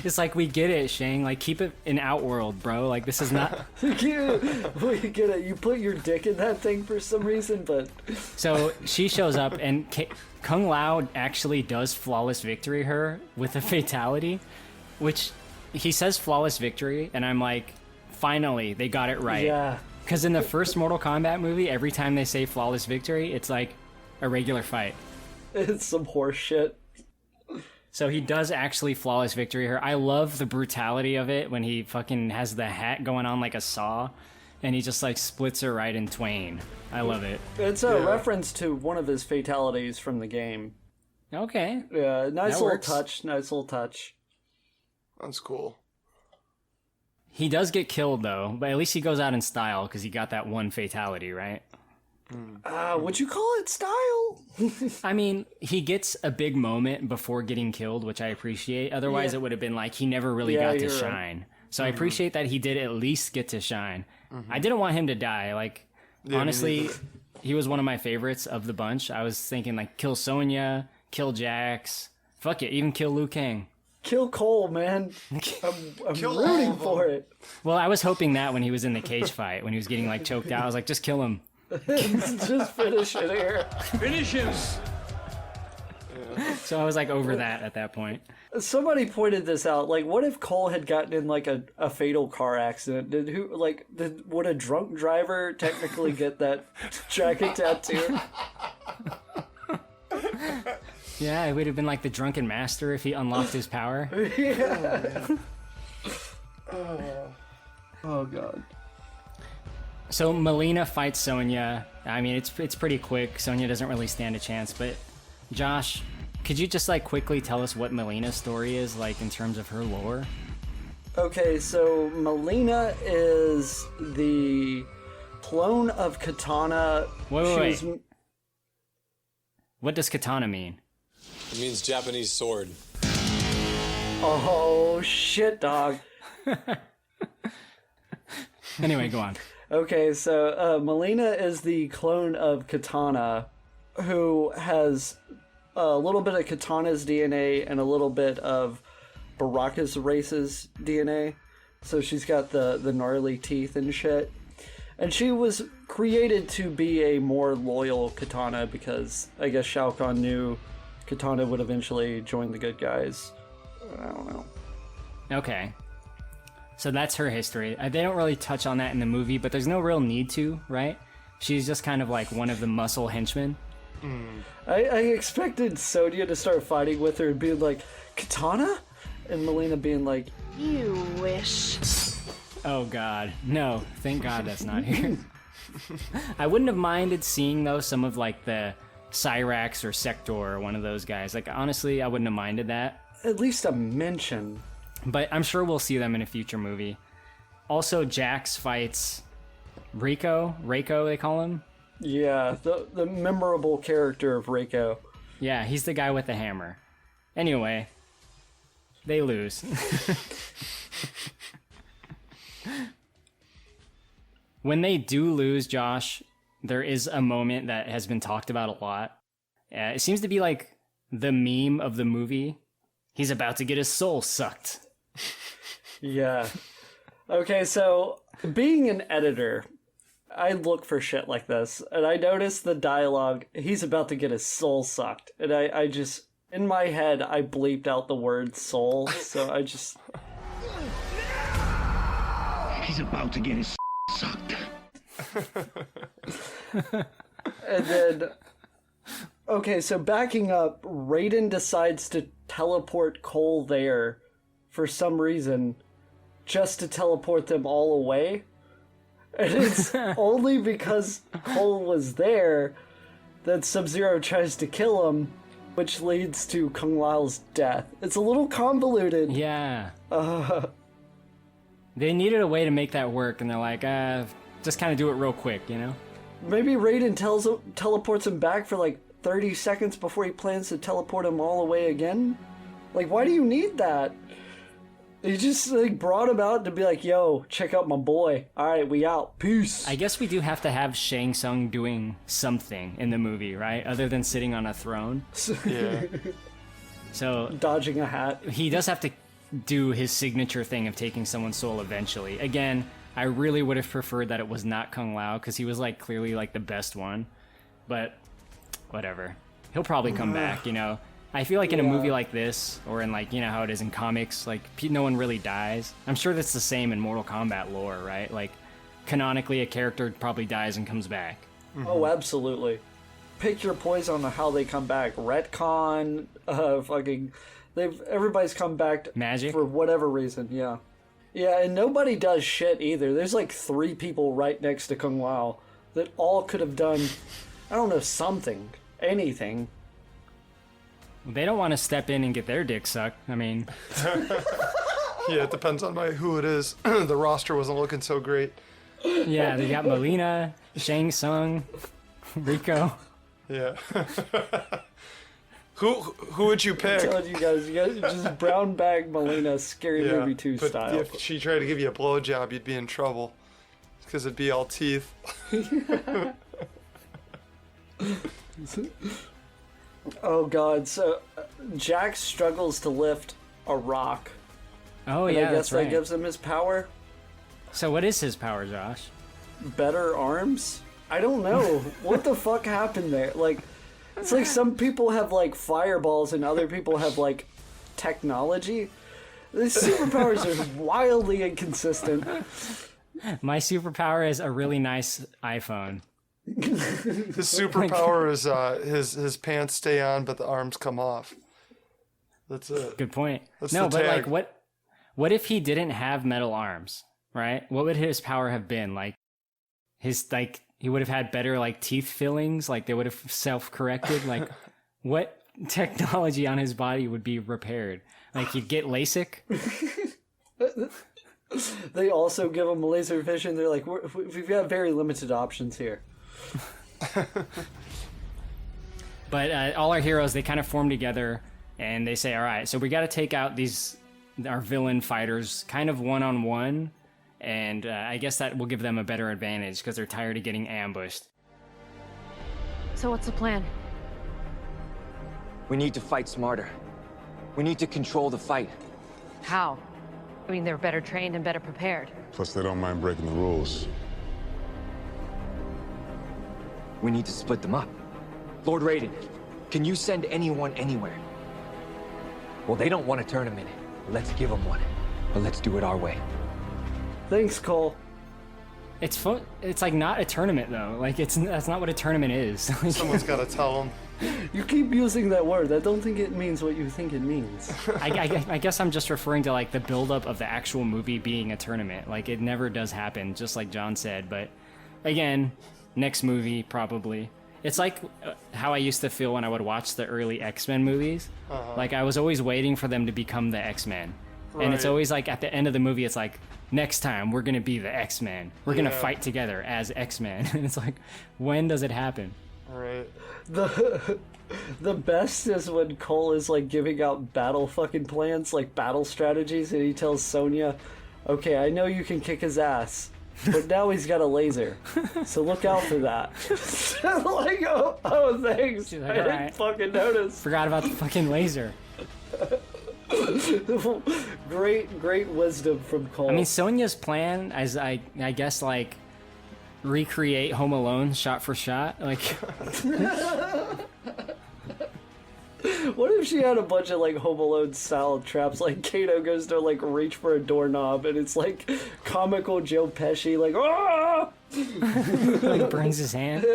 It's like, we get it, Shang. Like, keep it in Outworld, bro. Like, this is not... We get it. You put your dick in that thing for some reason, but... So, she shows up, and Kung Lao actually does flawless victory her with a fatality, which he says flawless victory, and I'm like, finally, they got it right. Yeah. Because in the first Mortal Kombat movie, every time they say flawless victory, it's like a regular fight. It's some horse shit. So he does actually flawless victory her. I love the brutality of it when he fucking has the hat going on like a saw, and he just like splits her right in twain. I love it. It's a reference to one of his fatalities from the game. Okay. Yeah, nice That little works. touch. Nice little touch. That's cool. He does get killed though, but at least he goes out in style because he got that one fatality, right? Would you call it style? I mean, he gets a big moment before getting killed, which I appreciate. Otherwise, Yeah. it would have been like he never really Yeah, got to you're right. shine. So I appreciate that he did at least get to shine. I didn't want him to die. Like, Yeah, me honestly, neither. he was one of my favorites of the bunch. I was thinking like kill Sonya, kill Jax, fuck it, even kill Liu Kang. Kill Cole, man. I'm rooting for it. Well, I was hoping that when he was in the cage fight, when he was getting like choked out, I was like, just kill him. Just finish it here. Finish him! So I was like over that at that point. Somebody pointed this out. Like, what if Cole had gotten in like a fatal car accident? Would a drunk driver technically get that jacket tattoo? Yeah, it would have been like the drunken master if he unlocked his power. Yeah. Oh god. So Melina fights Sonya. I mean, it's pretty quick. Sonya doesn't really stand a chance. But Josh, could you just like quickly tell us what Melina's story is like in terms of her lore? Okay, so Melina is the clone of Katana. Wait. What does katana mean? It means Japanese sword. Oh shit, dog. Anyway, go on. Okay, so Melina is the clone of Katana, who has a little bit of Katana's DNA and a little bit of Baraka's race's DNA. So she's got the gnarly teeth and shit. And she was created to be a more loyal Katana because I guess Shao Kahn knew Katana would eventually join the good guys. I don't know. Okay. So that's her history. They don't really touch on that in the movie, but there's no real need to, right? She's just kind of like one of the muscle henchmen. I expected Sonya to start fighting with her and being like, Katana? And Melina being like, you wish. Oh god. No, thank god that's not here. I wouldn't have minded seeing, though, some of like the Cyrax or Sector or one of those guys. Like, honestly, I wouldn't have minded that. At least a mention. But I'm sure we'll see them in a future movie. Also, Jax fights Rico, they call him. Yeah, the memorable character of Raco. Yeah, he's the guy with the hammer. Anyway, they lose. When they do lose, Josh, there is a moment that has been talked about a lot. It seems to be like the meme of the movie. He's about to get his soul sucked. Yeah. Okay, so being an editor, I look for shit like this, and I noticed the dialogue, he's about to get his soul sucked. And I just, in my head, I bleeped out the word soul, so I just... He's about to get his sucked. And then... Okay, so backing up, Raiden decides to teleport Cole there for some reason, just to teleport them all away. And it's only because Cole was there that Sub-Zero tries to kill him, which leads to Kung Lao's death. It's a little convoluted. Yeah. They needed a way to make that work, and they're like, just kind of do it real quick, you know? Maybe Raiden teleports him back for like 30 seconds before he plans to teleport him all away again? Like, why do you need that? He just like brought him out to be like, yo, check out my boy. All right, we out. Peace. I guess we do have to have Shang Tsung doing something in the movie, right? Other than sitting on a throne. Yeah. So dodging a hat. He does have to do his signature thing of taking someone's soul eventually. Again, I really would have preferred that it was not Kung Lao because he was like clearly like the best one. But whatever. He'll probably come back, you know. I feel like in a movie like this, or in like, you know how it is in comics, like no one really dies. I'm sure that's the same in Mortal Kombat lore, right? Like canonically a character probably dies and comes back. Oh, absolutely. Pick your poison on how they come back. Retcon, everybody's come back magic for whatever reason, yeah. Yeah, and nobody does shit either. There's like 3 people right next to Kung Lao that all could have done, I don't know, something, anything. They don't want to step in and get their dick sucked. I mean... Yeah, it depends on who it is. The roster wasn't looking so great. Yeah, they got Melina, Shang Tsung, Rico. Yeah. Who would you pick? I'm telling you guys just brown bag Melina, Scary Movie 2 but style. if she tried to give you a blowjob, you'd be in trouble. Because it'd be all teeth. Oh god, so Jax struggles to lift a rock. Oh and yeah, I guess that's right. that gives him his power. So what is his power, Josh? Better arms? I don't know. What the fuck happened there? Like, It's like some people have like fireballs and other people have like technology. The superpowers are wildly inconsistent. My superpower is a really nice iPhone. His superpower is his pants stay on, but the arms come off. That's it. Good point. That's no, the but tag. like, what if he didn't have metal arms? Right? What would his power have been? Like, he would have had better like teeth fillings. Like they would have self-corrected. Like, what technology on his body would be repaired? Like he'd get LASIK. They also give him laser vision. They're like, we've got very limited options here. But all our heroes, they kind of form together and they say, all right, so we got to take out our villain fighters kind of one-on-one. And I guess that will give them a better advantage because they're tired of getting ambushed. So what's the plan? We need to fight smarter. We need to control the fight. How? I mean, they're better trained and better prepared. Plus, they don't mind breaking the rules. We need to split them up. Lord Raiden, can you send anyone anywhere? Well, they don't want a tournament. Let's give them one. But let's do it our way. Thanks, Cole. It's fun. It's like not a tournament though. Like that's not what a tournament is. Someone's got to tell them. You keep using that word. I don't think it means what you think it means. I guess I'm just referring to like the buildup of the actual movie being a tournament. Like it never does happen, just like John said. But again, next movie probably. It's like how I used to feel when I would watch the early X-Men movies. Like I was always waiting for them to become the X-Men. Right. And it's always like at the end of the movie, it's like, next time we're going to be the X-Men. We're going to fight together as X-Men. And it's like, when does it happen? Right. The best is when Cole is like giving out battle fucking plans, like battle strategies, and he tells Sonya, okay, I know you can kick his ass, but now he's got a laser. So look out for that. Like, oh, thanks. Like, I didn't fucking notice. Forgot about the fucking laser. Great wisdom from Cole. I mean, Sonya's plan, as I guess, like, recreate Home Alone shot for shot. Like, what if she had a bunch of like Home Alone style traps? Like Kano goes to like reach for a doorknob, and it's like comical Joe Pesci, like like burns his hand.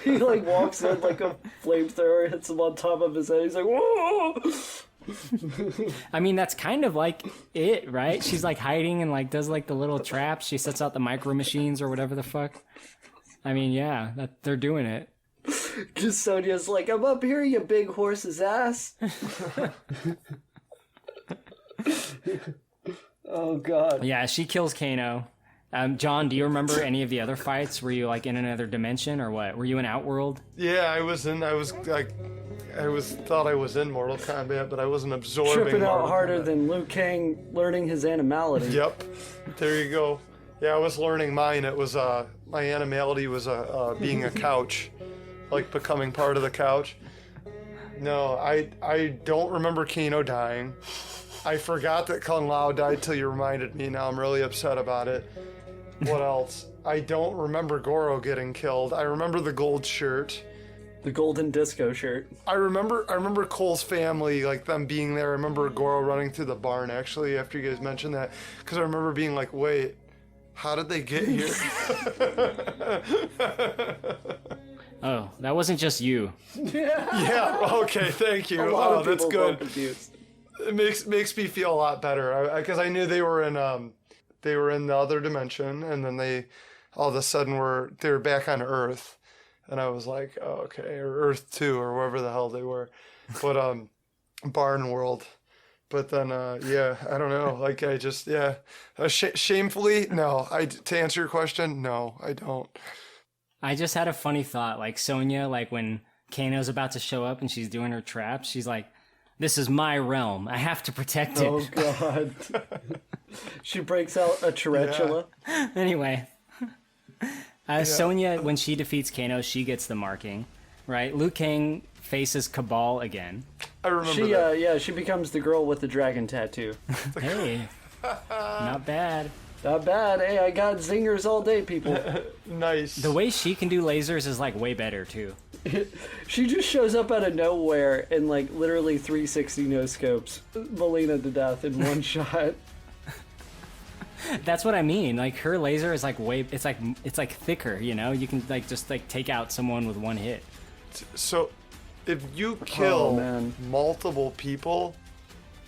He like walks in like a flamethrower, hits him on top of his head. He's like, whoa. I mean, that's kind of like it, right? She's like hiding and like does like the little traps. She sets out the micro machines or whatever the fuck. I mean, yeah, they're doing it. Just Sonya's like, I'm up here, you big horse's ass. Oh god. Yeah, she kills Kano. John, do you remember any of the other fights? Were you like in another dimension or what? Were you in Outworld? Yeah, I thought I was in Mortal Kombat, but I wasn't absorbing. Tripping out Mortal harder Kombat. than Liu Kang learning his animality. Yep, there you go. Yeah, I was learning mine. It was my animality was being a couch, like becoming part of the couch. No, I don't remember Kano dying. I forgot that Kung Lao died till you reminded me. Now I'm really upset about it. What else? I don't remember Goro getting killed. I remember the gold shirt. The golden disco shirt. I remember Cole's family, like them being there. I remember Goro running through the barn, actually, after you guys mentioned that. Because I remember being like, wait, how did they get here? Oh, that wasn't just you. Yeah, okay, thank you. Oh, that's good. It makes me feel a lot better. Because I knew they were in the other dimension, and then they all of a sudden they were back on Earth. And I was like, oh, okay, or Earth 2, or wherever the hell they were. But, Barn World. But then, yeah, I don't know. Like, I just, yeah. Shamefully, no. To answer your question, no, I don't. I just had a funny thought. Like, Sonya, like, when Kano's about to show up and she's doing her traps, she's like, this is my realm. I have to protect it. Oh, God. She breaks out a tarantula. Yeah. Anyway. Sonya, when she defeats Kano, she gets the marking, right? Liu Kang faces Cabal again. I remember that. Yeah, she becomes the girl with the dragon tattoo. Hey, not bad. Not bad. Hey, I got zingers all day, people. Nice. The way she can do lasers is like way better too. She just shows up out of nowhere and like literally 360 no scopes Melina to death in one shot. That's what I mean. Like her laser is like it's like thicker, you know? You can like just like take out someone with one hit. So if you kill multiple people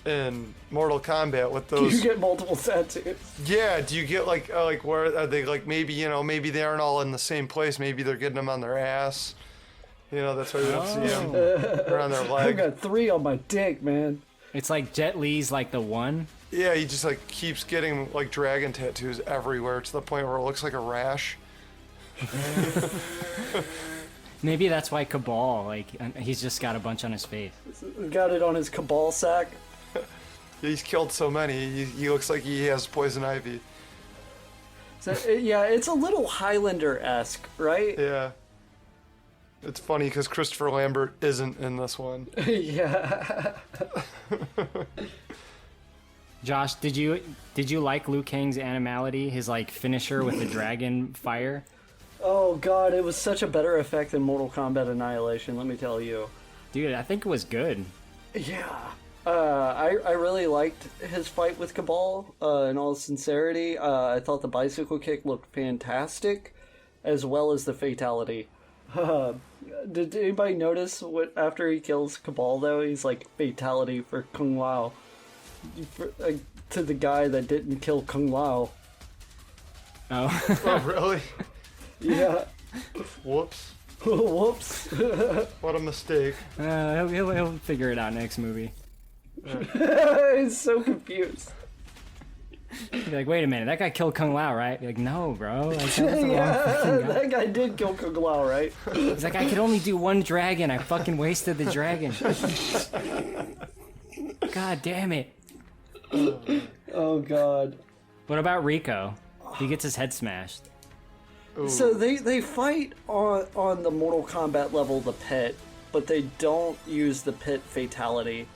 in Mortal Kombat with those, you get multiple tattoos. Yeah, do you get like where are they, like maybe, you know, maybe they aren't all in the same place, maybe they're getting them on their ass. You know, that's why we don't see them. Or on their leg. I've got 3 on my dick, man. It's like Jet Li's like the one. Yeah, he just like keeps getting like dragon tattoos everywhere to the point where it looks like a rash. Maybe that's why Cabal, like, he's just got a bunch on his face. Got it on his Cabal sack. He's killed so many, he looks like he has poison ivy. So, yeah, it's a little Highlander-esque, right? Yeah. It's funny because Christopher Lambert isn't in this one. Yeah. Josh, did you like Liu Kang's animality, his like finisher with the dragon fire? Oh god, it was such a better effect than Mortal Kombat Annihilation, let me tell you. Dude, I think it was good. Yeah. I really liked his fight with Cabal, in all sincerity. I thought the bicycle kick looked fantastic, as well as the fatality. Did anybody notice what after he kills Cabal, though, he's like, fatality for Kung Lao. To the guy that didn't kill Kung Lao. Oh. Oh, really? Yeah. Whoops. Whoops. What a mistake. He'll figure it out next movie. He's so confused. He'll be like, wait a minute, that guy killed Kung Lao, right? Be like, no, bro. Like, that was the wrong fucking guy. That guy did kill Kung Lao, right? He's like, I could only do one dragon. I fucking wasted the dragon. God damn it. Oh god. What about Rico? He gets his head smashed. Ooh. So they fight on the Mortal Kombat level, the pit, but they don't use the pit fatality.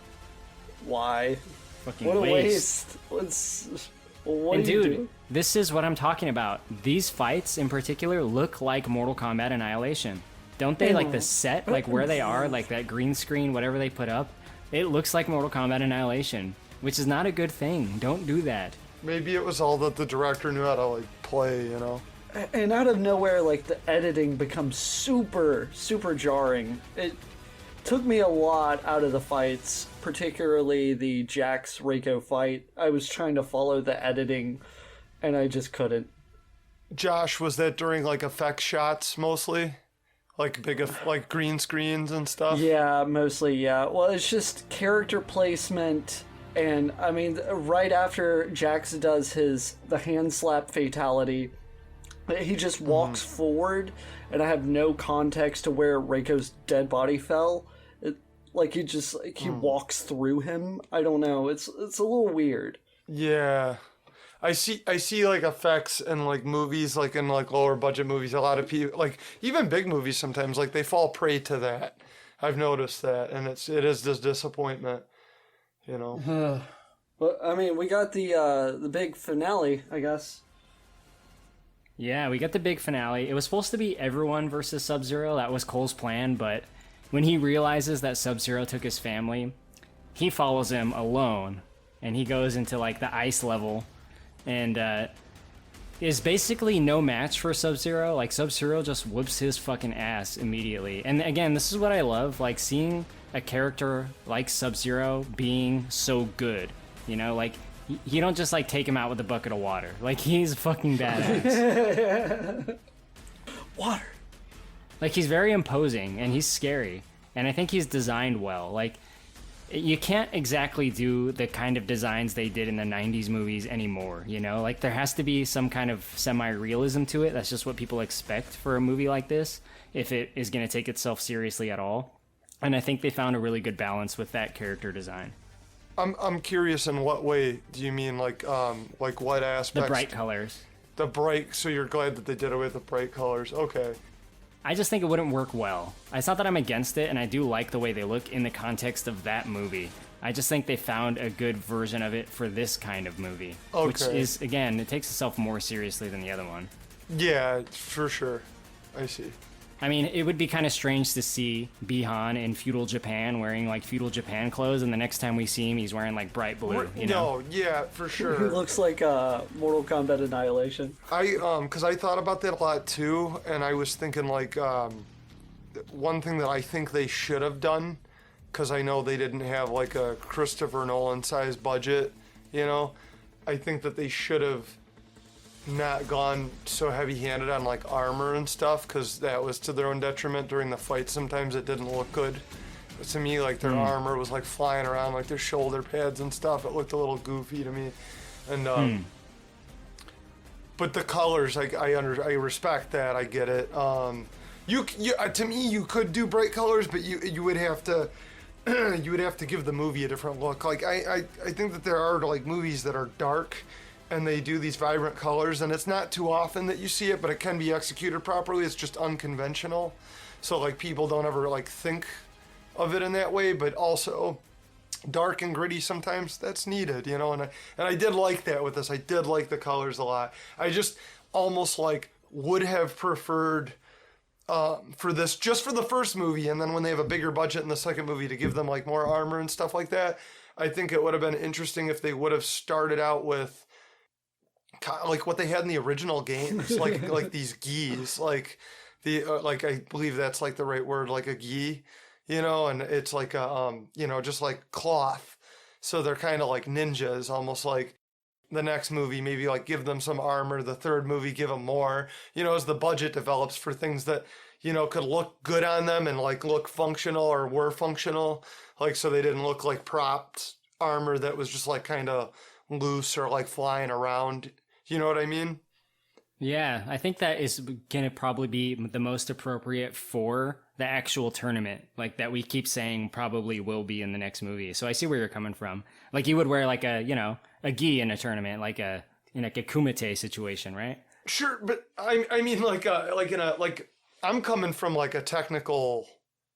Why? Fucking what a waste. What and do you dude, do? this is what I'm talking about. These fights in particular look like Mortal Kombat Annihilation. Don't they? Like the set, like where they are, like that green screen, whatever they put up, it looks like Mortal Kombat Annihilation, which is not a good thing. Don't do that. Maybe it was all that the director knew how to like play, you know? And out of nowhere, like, the editing becomes super, super jarring. It took me a lot out of the fights, particularly the Jax Raco fight. I was trying to follow the editing, and I just couldn't. Josh, was that during like effect shots mostly? Like big, like green screens and stuff? Yeah, mostly, yeah. Well, it's just character placement, and I mean, right after Jax does the hand slap fatality, he just walks forward, and I have no context to where Raco's dead body fell. He walks through him. I don't know. It's a little weird. Yeah. I see like effects in like movies, like in like lower budget movies. A lot of people, like even big movies sometimes, like they fall prey to that. I've noticed that, and it is this disappointment, you know. But I mean, we got the big finale, I guess. Yeah, we got the big finale. It was supposed to be everyone versus Sub-Zero. That was Cole's plan, but when he realizes that Sub-Zero took his family, he follows him alone, and he goes into like the ice level, and is basically no match for Sub-Zero. Like, Sub-Zero just whoops his fucking ass immediately. And again, this is what I love, like seeing a character like Sub-Zero being so good, you know, like you don't just like take him out with a bucket of water. Like, he's fucking badass. Water. Like, he's very imposing and he's scary, and I think he's designed well. Like, you can't exactly do the kind of designs they did in the 90s movies anymore, you know? Like, there has to be some kind of semi-realism to it. That's just what people expect for a movie like this, if it is going to take itself seriously at all. And I think they found a really good balance with that character design. I'm curious, in what way do you mean, like what aspects? The bright colors. The bright, so you're glad that they did away with the bright colors. Okay. I just think it wouldn't work well. It's not that I'm against it, and I do like the way they look in the context of that movie. I just think they found a good version of it for this kind of movie. Okay. Which is, again, it takes itself more seriously than the other one. Yeah, for sure. I see. I mean, it would be kind of strange to see Bihan in feudal Japan wearing like feudal Japan clothes, and the next time we see him, he's wearing like bright blue. You know? No, yeah, for sure. He looks like Mortal Kombat Annihilation. Because I thought about that a lot too, and I was thinking like one thing that I think they should have done, because I know they didn't have like a Christopher Nolan-sized budget, you know. I think that they should have not gone so heavy-handed on like armor and stuff, because that was to their own detriment during the fight. Sometimes it didn't look good to me, like their armor was like flying around, like their shoulder pads and stuff. It looked a little goofy to me, and but the colors, like I respect that, I get it. You to me, you could do bright colors, but you would have to you would have to give the movie a different look. Like I think that there are like movies that are dark and they do these vibrant colors, and it's not too often that you see it, but it can be executed properly. It's just unconventional, so like people don't ever like think of it in that way. But also dark and gritty, sometimes that's needed, you know. And I did like that with this. I did like the colors a lot. I just almost like would have preferred for this, just for the first movie, and then when they have a bigger budget in the second movie, to give them like more armor and stuff like that. I think it would have been interesting if they would have started out with like what they had in the original games, like these gis, like the like I believe that's like the right word, like a gi, you know, and it's like a you know, just like cloth. So they're kind of like ninjas, almost like the next movie maybe like give them some armor, the third movie give them more, you know, as the budget develops for things that, you know, could look good on them and like look functional or were functional, like so they didn't look like propped armor that was just like kind of loose or like flying around. You know what I mean? Yeah, I think that is going to probably be the most appropriate for the actual tournament, like that we keep saying probably will be in the next movie. So I see where you're coming from. Like you would wear like a, you know, a gi in a tournament, like a, you know, like a kumite situation, right? Sure, but I mean like I'm coming from like a technical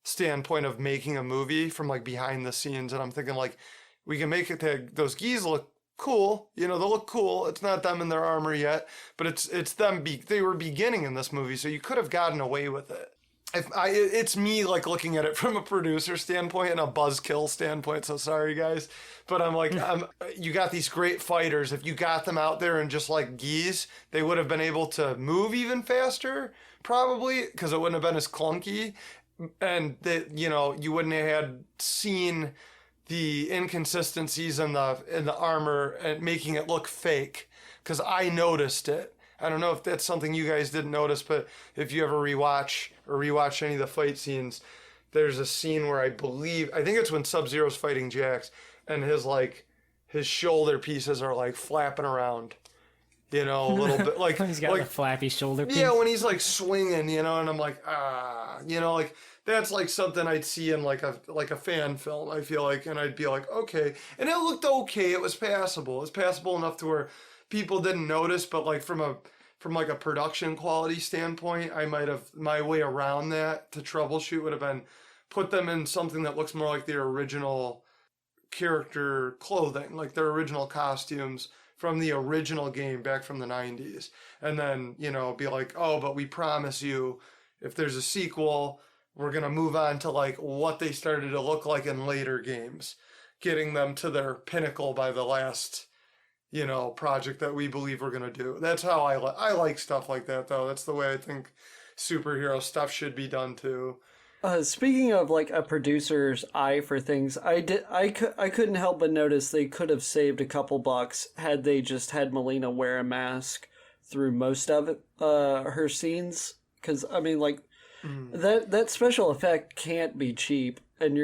standpoint of making a movie from like behind the scenes, and I'm thinking like we can make it that those gis look cool, you know, they look cool. It's not them in their armor yet, but it's them. They were beginning in this movie, so you could have gotten away with it. It's me like looking at it from a producer standpoint and a buzzkill standpoint. So sorry guys, but I'm like, you got these great fighters. If you got them out there and just like gis, they would have been able to move even faster, probably, because it wouldn't have been as clunky, and that, you know, you wouldn't have had seen the inconsistencies in the armor and making it look fake, because I noticed it. I don't know if that's something you guys didn't notice, but if you ever rewatch any of the fight scenes, there's a scene where I think it's when Sub-Zero's fighting Jax, and his shoulder pieces are like flapping around, you know, a little bit like he's got like a flappy shoulder piece. Yeah, when he's like swinging, you know, and I'm like, you know, like that's like something I'd see in like a fan film, I feel like, and I'd be like, okay. And it looked okay, it was passable. It was passable enough to where people didn't notice, but like from like a production quality standpoint, I might have, my way around that to troubleshoot would have been put them in something that looks more like their original character clothing, like their original costumes from the original game back from the 90s. And then, you know, be like, oh, but we promise you, if there's a sequel, we're going to move on to like what they started to look like in later games, getting them to their pinnacle by the last, you know, project that we believe we're going to do. That's how I like stuff like that, though. That's the way I think superhero stuff should be done too. Speaking of like a producer's eye for things, I couldn't help but notice they could have saved a couple bucks had they just had Melina wear a mask through most of it, her scenes. Because I mean, like that special effect can't be cheap, and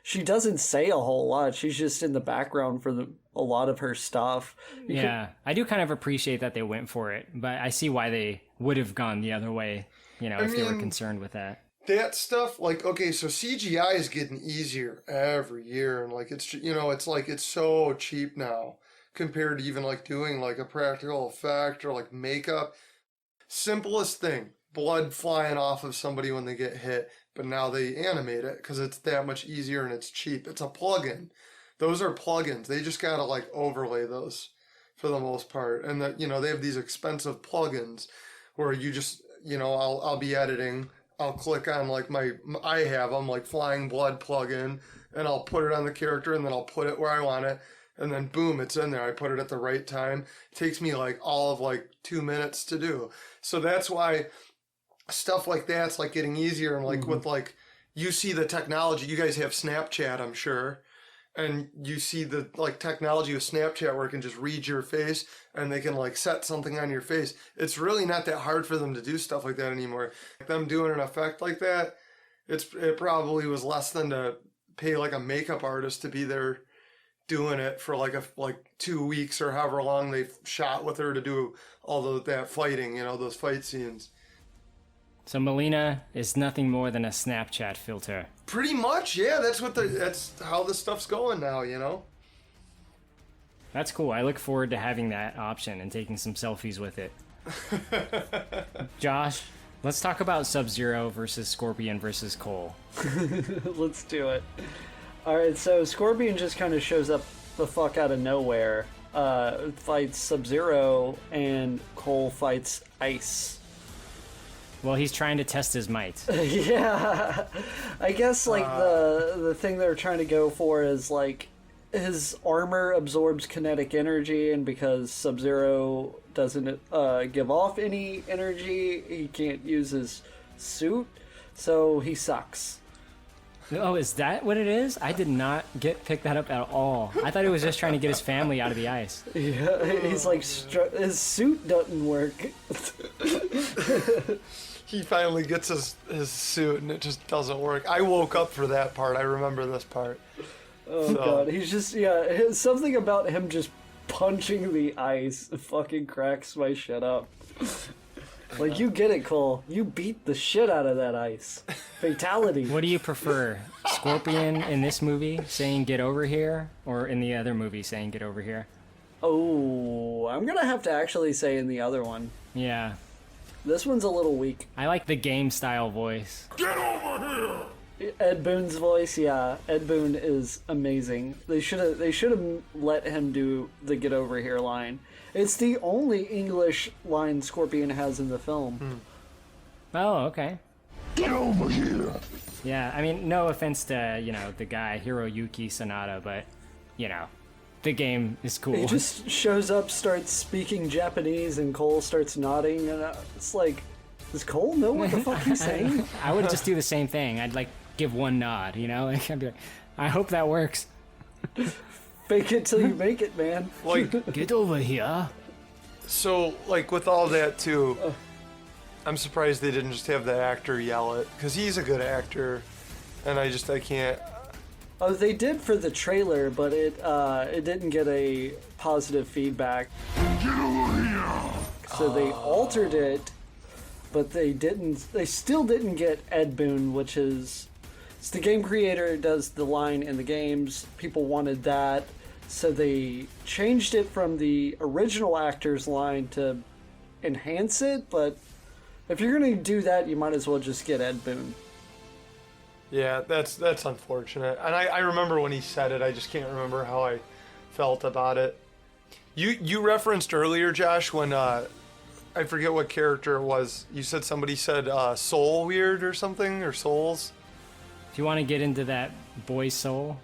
she doesn't say a whole lot. She's just in the background for a lot of her stuff. I do kind of appreciate that they went for it, but I see why they would have gone the other way, you know, if they were concerned with that. That stuff, like, okay, so CGI is getting easier every year, and like it's, you know, it's like it's so cheap now compared to even like doing like a practical effect or like makeup. Simplest thing, blood flying off of somebody when they get hit, but now they animate it because it's that much easier and it's cheap. It's a plugin. Those are plugins. They just gotta like overlay those for the most part, and that, you know, they have these expensive plugins where you just, you know, I'll be editing I'll click on like I have them like Flying Blood plugin, and I'll put it on the character, and then I'll put it where I want it, and then boom, it's in there. I put it at the right time. It takes me like all of like 2 minutes to do. So that's why stuff like that's like getting easier, and like with like you see the technology. You guys have Snapchat, I'm sure. And you see the like technology with Snapchat where it can just read your face and they can like set something on your face. It's really not that hard for them to do stuff like that anymore. Them doing an effect like that, it probably was less than to pay like a makeup artist to be there doing it for like 2 weeks or however long they shot with her to do all that fighting, you know, those fight scenes. So Melina is nothing more than a Snapchat filter. Pretty much, yeah. That's how this stuff's going now, you know? That's cool. I look forward to having that option and taking some selfies with it. Josh, let's talk about Sub-Zero versus Scorpion versus Cole. Let's do it. Alright, so Scorpion just kind of shows up the fuck out of nowhere, fights Sub-Zero, and Cole fights Ice. Well, he's trying to test his might. Yeah, I guess like the thing they're trying to go for is like his armor absorbs kinetic energy, and because Sub-Zero doesn't give off any energy, he can't use his suit, so he sucks. Oh, is that what it is? I did not pick that up at all. I thought he was just trying to get his family out of the ice. Yeah, he's like his suit doesn't work. He finally gets his suit and it just doesn't work. I woke up for that part. I remember this part. Oh god, he's just, something about him just punching the ice fucking cracks my shit up. Like, you get it, Cole. You beat the shit out of that ice. Fatality. What do you prefer? Scorpion in this movie saying get over here, or in the other movie saying get over here? Oh, I'm gonna have to actually say in the other one. Yeah. This one's a little weak. I like the game style voice. Get over here! Ed Boon's voice, yeah. Ed Boon is amazing. They should have let him do the get over here line. It's the only English line Scorpion has in the film. Oh, okay. Get over here! Yeah, I mean, no offense to, the guy, Hiroyuki Sanada, but, the game is cool. He just shows up, starts speaking Japanese, and Cole starts nodding, and it's like, does Cole know what the fuck he's saying? I would just do the same thing. I'd, give one nod, Like, I'd be like, I hope that works. Fake it till you make it, man. Like, get over here. So, with all that, too, I'm surprised they didn't just have the actor yell it, because he's a good actor, and I can't... Oh, they did for the trailer, but it didn't get a positive feedback. Get over here! So they altered it, but they still didn't get Ed Boon, which is... It's the game creator does the line in the games. People wanted that, so they changed it from the original actor's line to enhance it, but if you're going to do that, you might as well just get Ed Boon. Yeah, that's unfortunate. And I remember when he said it, I just can't remember how I felt about it. You referenced earlier, Josh, when I forget what character it was. You said somebody said soul weird or something, or souls. If you want to get into that boy soul,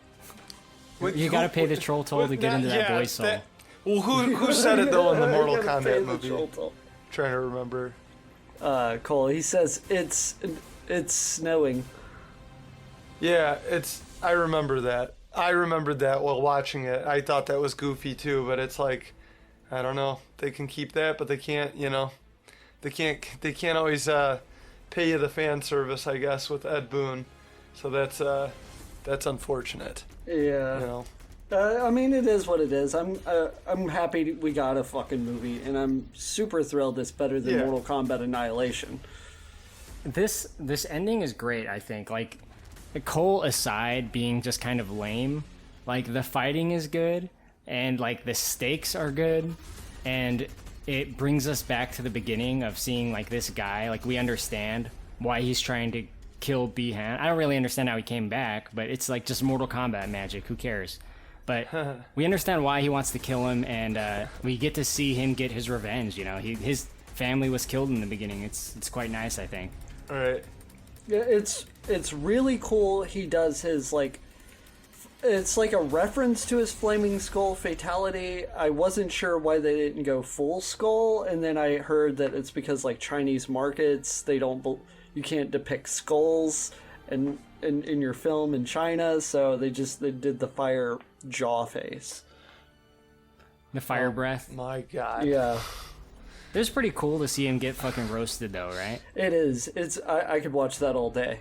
you got to pay the troll toll to get into that boy soul. Who said it though in the Mortal Kombat movie? Trying to remember. Cole, he says it's snowing. Yeah, I remember that. I remembered that while watching it. I thought that was goofy too, but it's like, I don't know. They can keep that, but they can't, they can't always pay you the fan service, I guess, with Ed Boon. So that's unfortunate. Yeah. I mean, it is what it is. I'm happy we got a fucking movie, and I'm super thrilled it's better than Mortal Kombat Annihilation. This ending is great, I think. Cole aside being just kind of lame, the fighting is good, and the stakes are good, and it brings us back to the beginning of seeing this guy. We understand why he's trying to kill Behan. I don't really understand how he came back, but it's just Mortal Kombat magic. Who cares? But we understand why he wants to kill him, and we get to see him get his revenge. His family was killed in the beginning. It's quite nice, I think. All right. Yeah, it's really cool. He does his like, it's like a reference to his flaming skull fatality. I wasn't sure why they didn't go full skull, and then I heard that it's because like Chinese markets, you can't depict skulls in your film in China, so they did the fire jaw face. The fire breath. My God. Yeah. It was pretty cool to see him get fucking roasted, though, right? It is. I could watch that all day.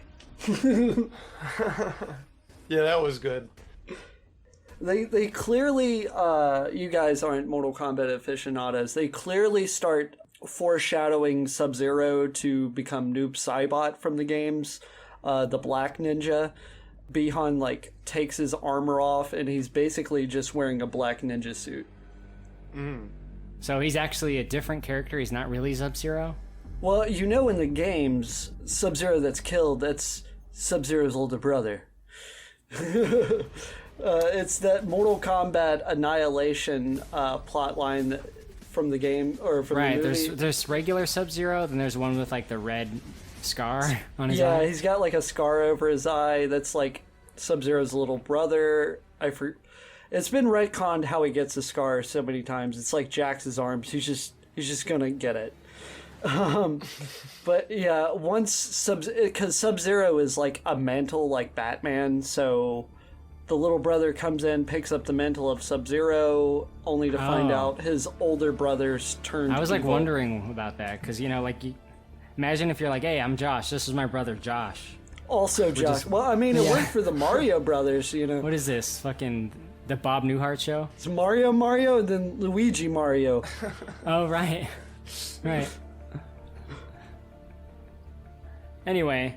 Yeah, that was good. They clearly, you guys aren't Mortal Kombat aficionados, they clearly start foreshadowing Sub-Zero to become Noob Saibot from the games, the Black Ninja. Bi-Han, like, takes his armor off, and he's basically just wearing a black ninja suit. So he's actually a different character, he's not really Sub-Zero? Well, you know in the games, Sub-Zero that's killed, that's Sub-Zero's older brother. It's that Mortal Kombat Annihilation plotline from the game, or from the movie. There's regular Sub-Zero, then there's one with like the red scar on his eye. Yeah, he's got like a scar over his eye that's like Sub-Zero's little brother. It's been retconned how he gets a scar so many times. It's like Jax's arms. He's just gonna get it. But yeah, because Sub-Zero is like a mantle like Batman, so the little brother comes in, picks up the mantle of Sub-Zero, only to find out his older brother's turned. I was like evil. wondering about that, because imagine if you're like, hey, I'm Josh, this is my brother Josh. Also Josh. Well, I mean, it worked for the Mario brothers, you know. What is this? Fucking the Bob Newhart show? It's Mario, and then Luigi Mario. Oh, right. Right. Anyway,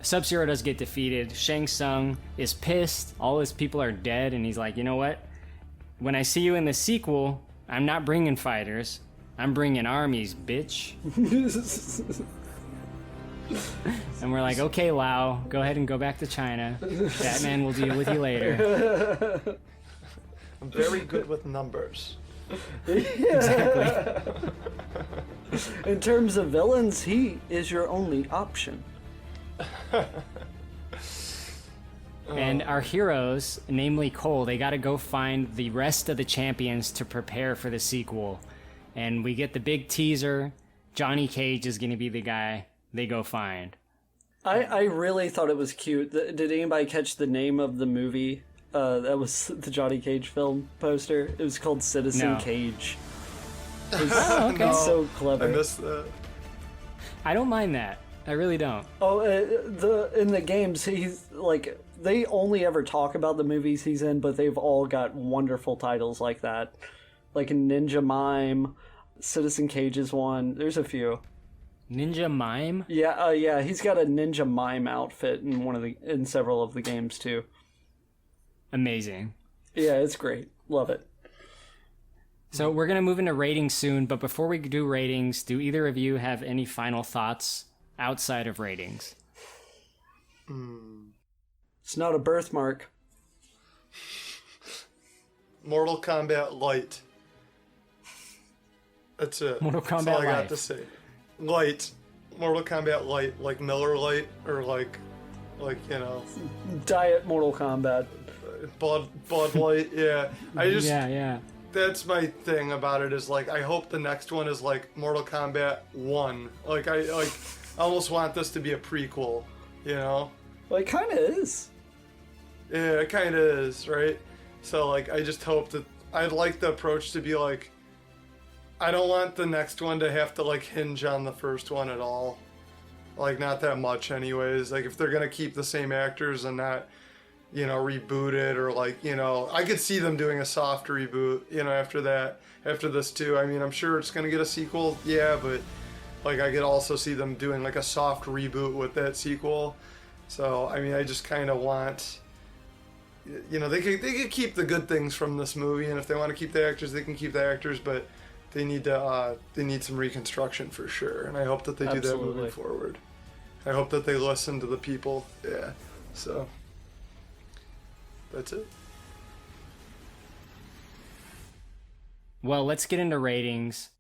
Sub-Zero does get defeated. Shang Tsung is pissed. All his people are dead, and he's like, you know what? When I see you in the sequel, I'm not bringing fighters. I'm bringing armies, bitch. And we're like, okay, Lau, go ahead and go back to China. Batman will deal with you later. I'm very good with numbers. Exactly. In terms of villains, he is your only option. And our heroes, namely Cole, they gotta go find the rest of the champions to prepare for the sequel. And we get the big teaser. Johnny Cage is gonna be the guy they go find. I really thought it was cute. Did anybody catch the name of the movie? That was the Johnny Cage film poster. It was called Citizen Cage. It was, okay. It's so clever. I missed that. I don't mind that. I really don't. Oh, in the games, he's like, they only ever talk about the movies he's in, but they've all got wonderful titles like that, like Ninja Mime, Citizen Cage's one. There's a few. Ninja Mime? Yeah, yeah. He's got a Ninja Mime outfit in several of the games too. Amazing. Yeah, it's great. Love it. So we're gonna move into ratings soon, but before we do ratings, do either of you have any final thoughts outside of ratings? It's not a birthmark. Mortal Kombat Light. That's it. Mortal Kombat That's all I Light. got to say. Light. Mortal Kombat Light, like Miller Light, or like you know, Diet Mortal Kombat. Bud Light. Yeah. I just yeah. That's my thing about it, is like I hope the next one is like Mortal Kombat 1. Like I almost want this to be a prequel, you know? Well, it kind of is. Yeah, it kind of is, right? So like I just hope that I'd like the approach to be like, I don't want the next one to have to like hinge on the first one at all. Like not that much anyways. Like if they're going to keep the same actors and not, you know, reboot it, or like, you know, I could see them doing a soft reboot, you know, after this too. I mean, I'm sure it's going to get a sequel, yeah, but like I could also see them doing like a soft reboot with that sequel. So, I mean, I just kind of want, you know, they could keep the good things from this movie, and if they want to keep the actors, they can keep the actors, but they need some reconstruction for sure, and I hope that they do that moving forward. I hope that they listen to the people, yeah, so that's it. Well, let's get into ratings.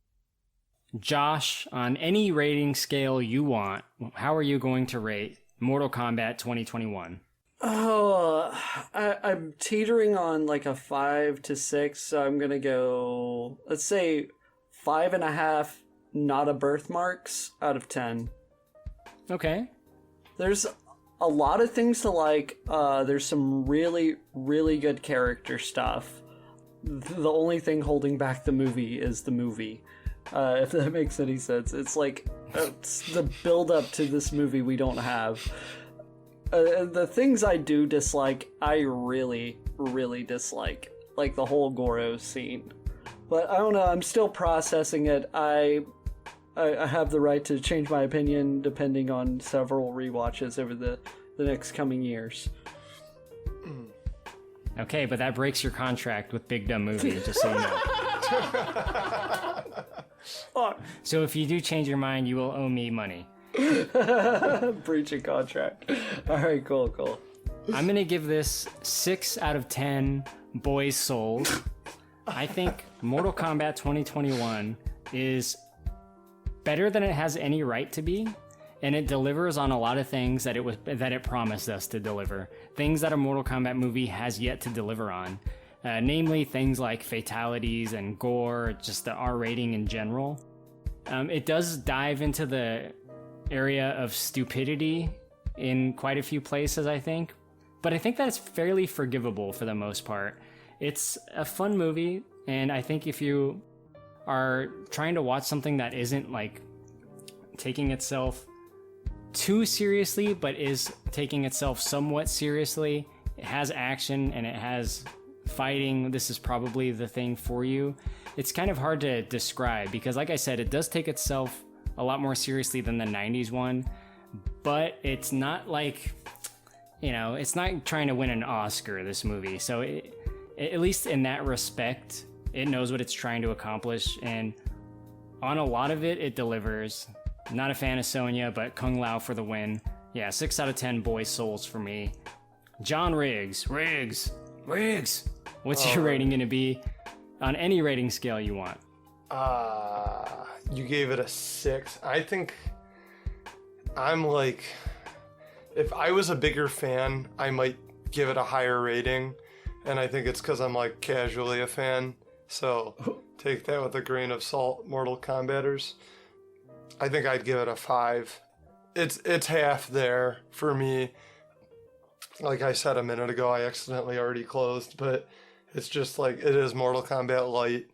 Josh, on any rating scale you want, how are you going to rate Mortal Kombat 2021? Oh, I'm teetering on like a 5 to 6, so I'm gonna go, let's say 5.5 not a birthmarks out of 10. Okay. There's a lot of things to like. There's some really, really good character stuff. The only thing holding back the movie is the movie. If that makes any sense. It's like it's the build up to this movie we don't have. The things I do dislike, I really, really dislike. Like the whole Goro scene. But I don't know, I'm still processing it. I have the right to change my opinion depending on several rewatches over the next coming years. Okay, but that breaks your contract with Big Dumb Movie, just so you know. So if you do change your mind, you will owe me money. Breaching contract. Alright, cool. I'm going to give this 6 out of 10 boys' souls. I think Mortal Kombat 2021 is better than it has any right to be, and it delivers on a lot of things that it promised us to deliver. Things that a Mortal Kombat movie has yet to deliver on. Namely, things like fatalities and gore, just the R rating in general. It does dive into the area of stupidity in quite a few places, I think. But I think that's fairly forgivable for the most part. It's a fun movie, and I think if you are trying to watch something that isn't like taking itself too seriously, but is taking itself somewhat seriously, it has action and it has fighting, this is probably the thing for you. It's kind of hard to describe because, like I said, it does take itself a lot more seriously than the 90s one, but it's not like, it's not trying to win an Oscar, this movie. So at least in that respect, it knows what it's trying to accomplish, and on a lot of it, it delivers. Not a fan of Sonya, but Kung Lao for the win. Yeah, 6 out of 10 boys' souls for me. John Riggs. What's your rating going to be on any rating scale you want? You gave it a 6. I think I'm like, if I was a bigger fan, I might give it a higher rating. And I think it's because I'm like casually a fan. So take that with a grain of salt, Mortal Kombaters. I think I'd give it a 5. It's half there for me. Like I said a minute ago, I accidentally already closed, but it's just like, it is Mortal Kombat light.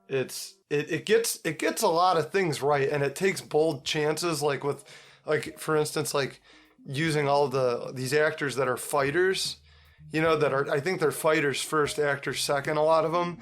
It gets a lot of things right, and it takes bold chances, like with, like for instance, like using all these actors that are fighters, I think they're fighters first, actors second, a lot of them,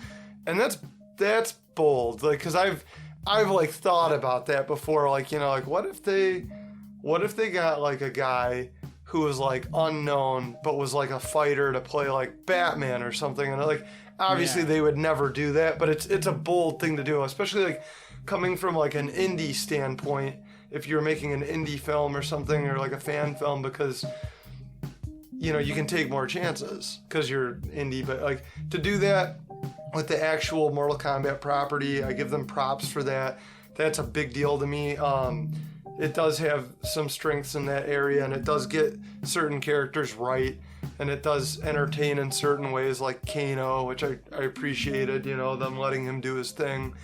and that's bold, like, because I've like thought about that before, like, like what if they got like a guy who was like unknown but was like a fighter to play like Batman or something, and like obviously they would never do that, but it's a bold thing to do, especially like coming from like an indie standpoint, if you're making an indie film or something, or like a fan film, because you can take more chances because you're indie, but like to do that with the actual Mortal Kombat property, I give them props for that. That's a big deal to me. It does have some strengths in that area, and it does get certain characters right, and it does entertain in certain ways, like Kano, which I appreciated, them letting him do his thing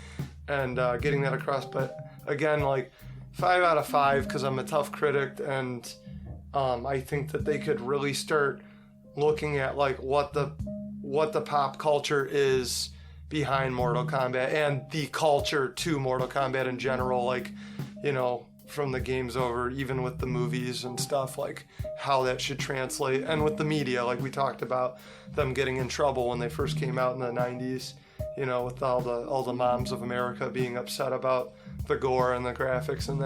and getting that across. But again, like 5 out of 5 because I'm a tough critic, and I think that they could really start looking at like what the pop culture is behind Mortal Kombat and the culture to Mortal Kombat in general, like, from the games over, even with the movies and stuff, like how that should translate, and with the media, like we talked about them getting in trouble when they first came out in the 90s, with all the moms of America being upset about the gore and the graphics and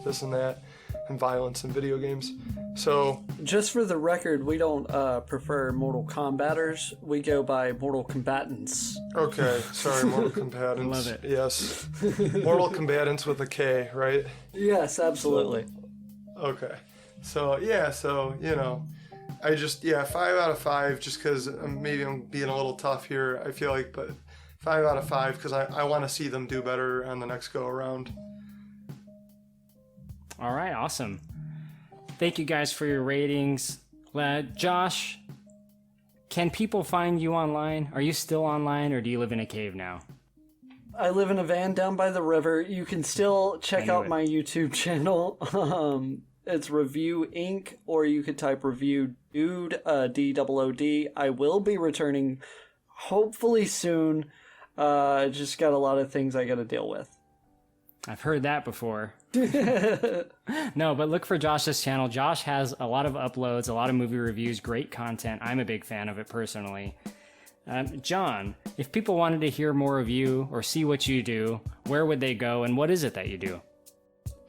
this and that, and violence in video games. So, just for the record, we don't prefer Mortal Kombaters. We go by Mortal Combatants. Okay, sorry, Mortal Combatants. Love it. Yes. Mortal Combatants with a K, right? Yes, absolutely. Okay. So, I just, 5 out of 5, just because maybe I'm being a little tough here, I feel like, but 5 out of 5 because I want to see them do better on the next go around. All right, awesome. Thank you guys for your ratings. Josh, can people find you online? Are you still online, or do you live in a cave now? I live in a van down by the river. You can still check out my YouTube channel. It's Review Inc., or you could type Review Dude, D-O-O-D. I will be returning hopefully soon. Just got a lot of things I got to deal with. I've heard that before. No, but look for Josh's channel. Josh has a lot of uploads, a lot of movie reviews, great content. I'm a big fan of it personally. John, if people wanted to hear more of you or see what you do, where would they go, and what is it that you do?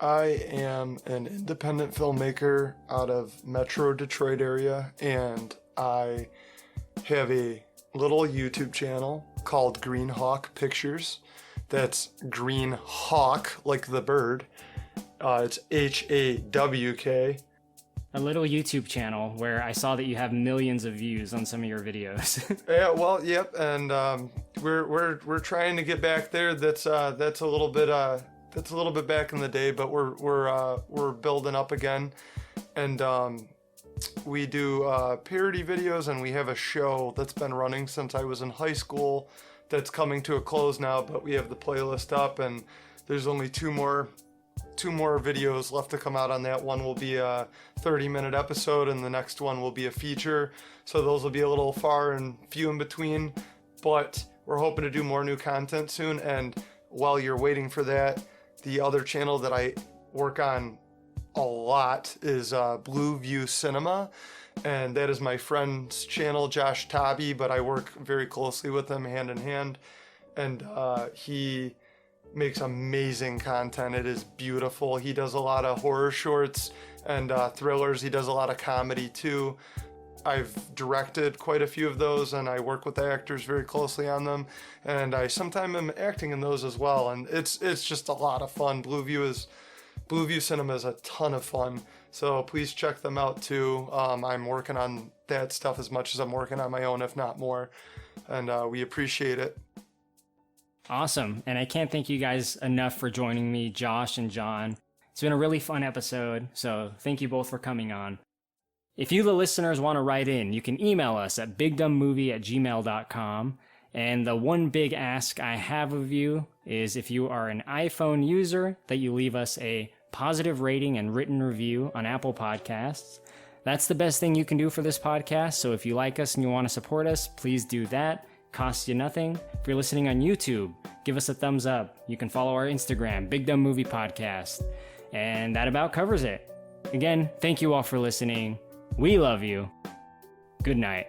I am an independent filmmaker out of Metro Detroit area, and I have a little YouTube channel called Green Hawk Pictures. That's Green Hawk, like the bird. It's H-A-W-K. A little YouTube channel where I saw that you have millions of views on some of your videos. Yeah, well, yep, and we're trying to get back there. That's a little bit back in the day, but we're building up again, and we do parody videos, and we have a show that's been running since I was in high school. That's coming to a close now, but we have the playlist up, and there's only two more videos left to come out on that. One will be a 30-minute episode, and the next one will be a feature. So those will be a little far and few in between, but we're hoping to do more new content soon. And while you're waiting for that, the other channel that I work on a lot is Blue View Cinema, and that is my friend's channel, Josh Tobby, but I work very closely with him hand in hand, and he makes amazing content. It is beautiful. He does a lot of horror shorts and thrillers. He does a lot of comedy too. I've directed quite a few of those, and I work with the actors very closely on them, and I sometimes am acting in those as well, and it's just a lot of fun. Blue View Cinema is a ton of fun, so please check them out too. I'm working on that stuff as much as I'm working on my own, if not more, and we appreciate it. Awesome, and I can't thank you guys enough for joining me, Josh and John. It's been a really fun episode, so thank you both for coming on. If you, the listeners, want to write in, you can email us at bigdumbmovie@gmail.com. And the one big ask I have of you is, if you are an iPhone user, that you leave us a positive rating and written review on Apple Podcasts. That's the best thing you can do for this podcast, so if you like us and you want to support us, please do that. Costs you nothing. If you're listening on YouTube, give us a thumbs up. You can follow our Instagram, Big Dumb Movie Podcast. And that about covers it. Again, thank you all for listening. We love you. Good night.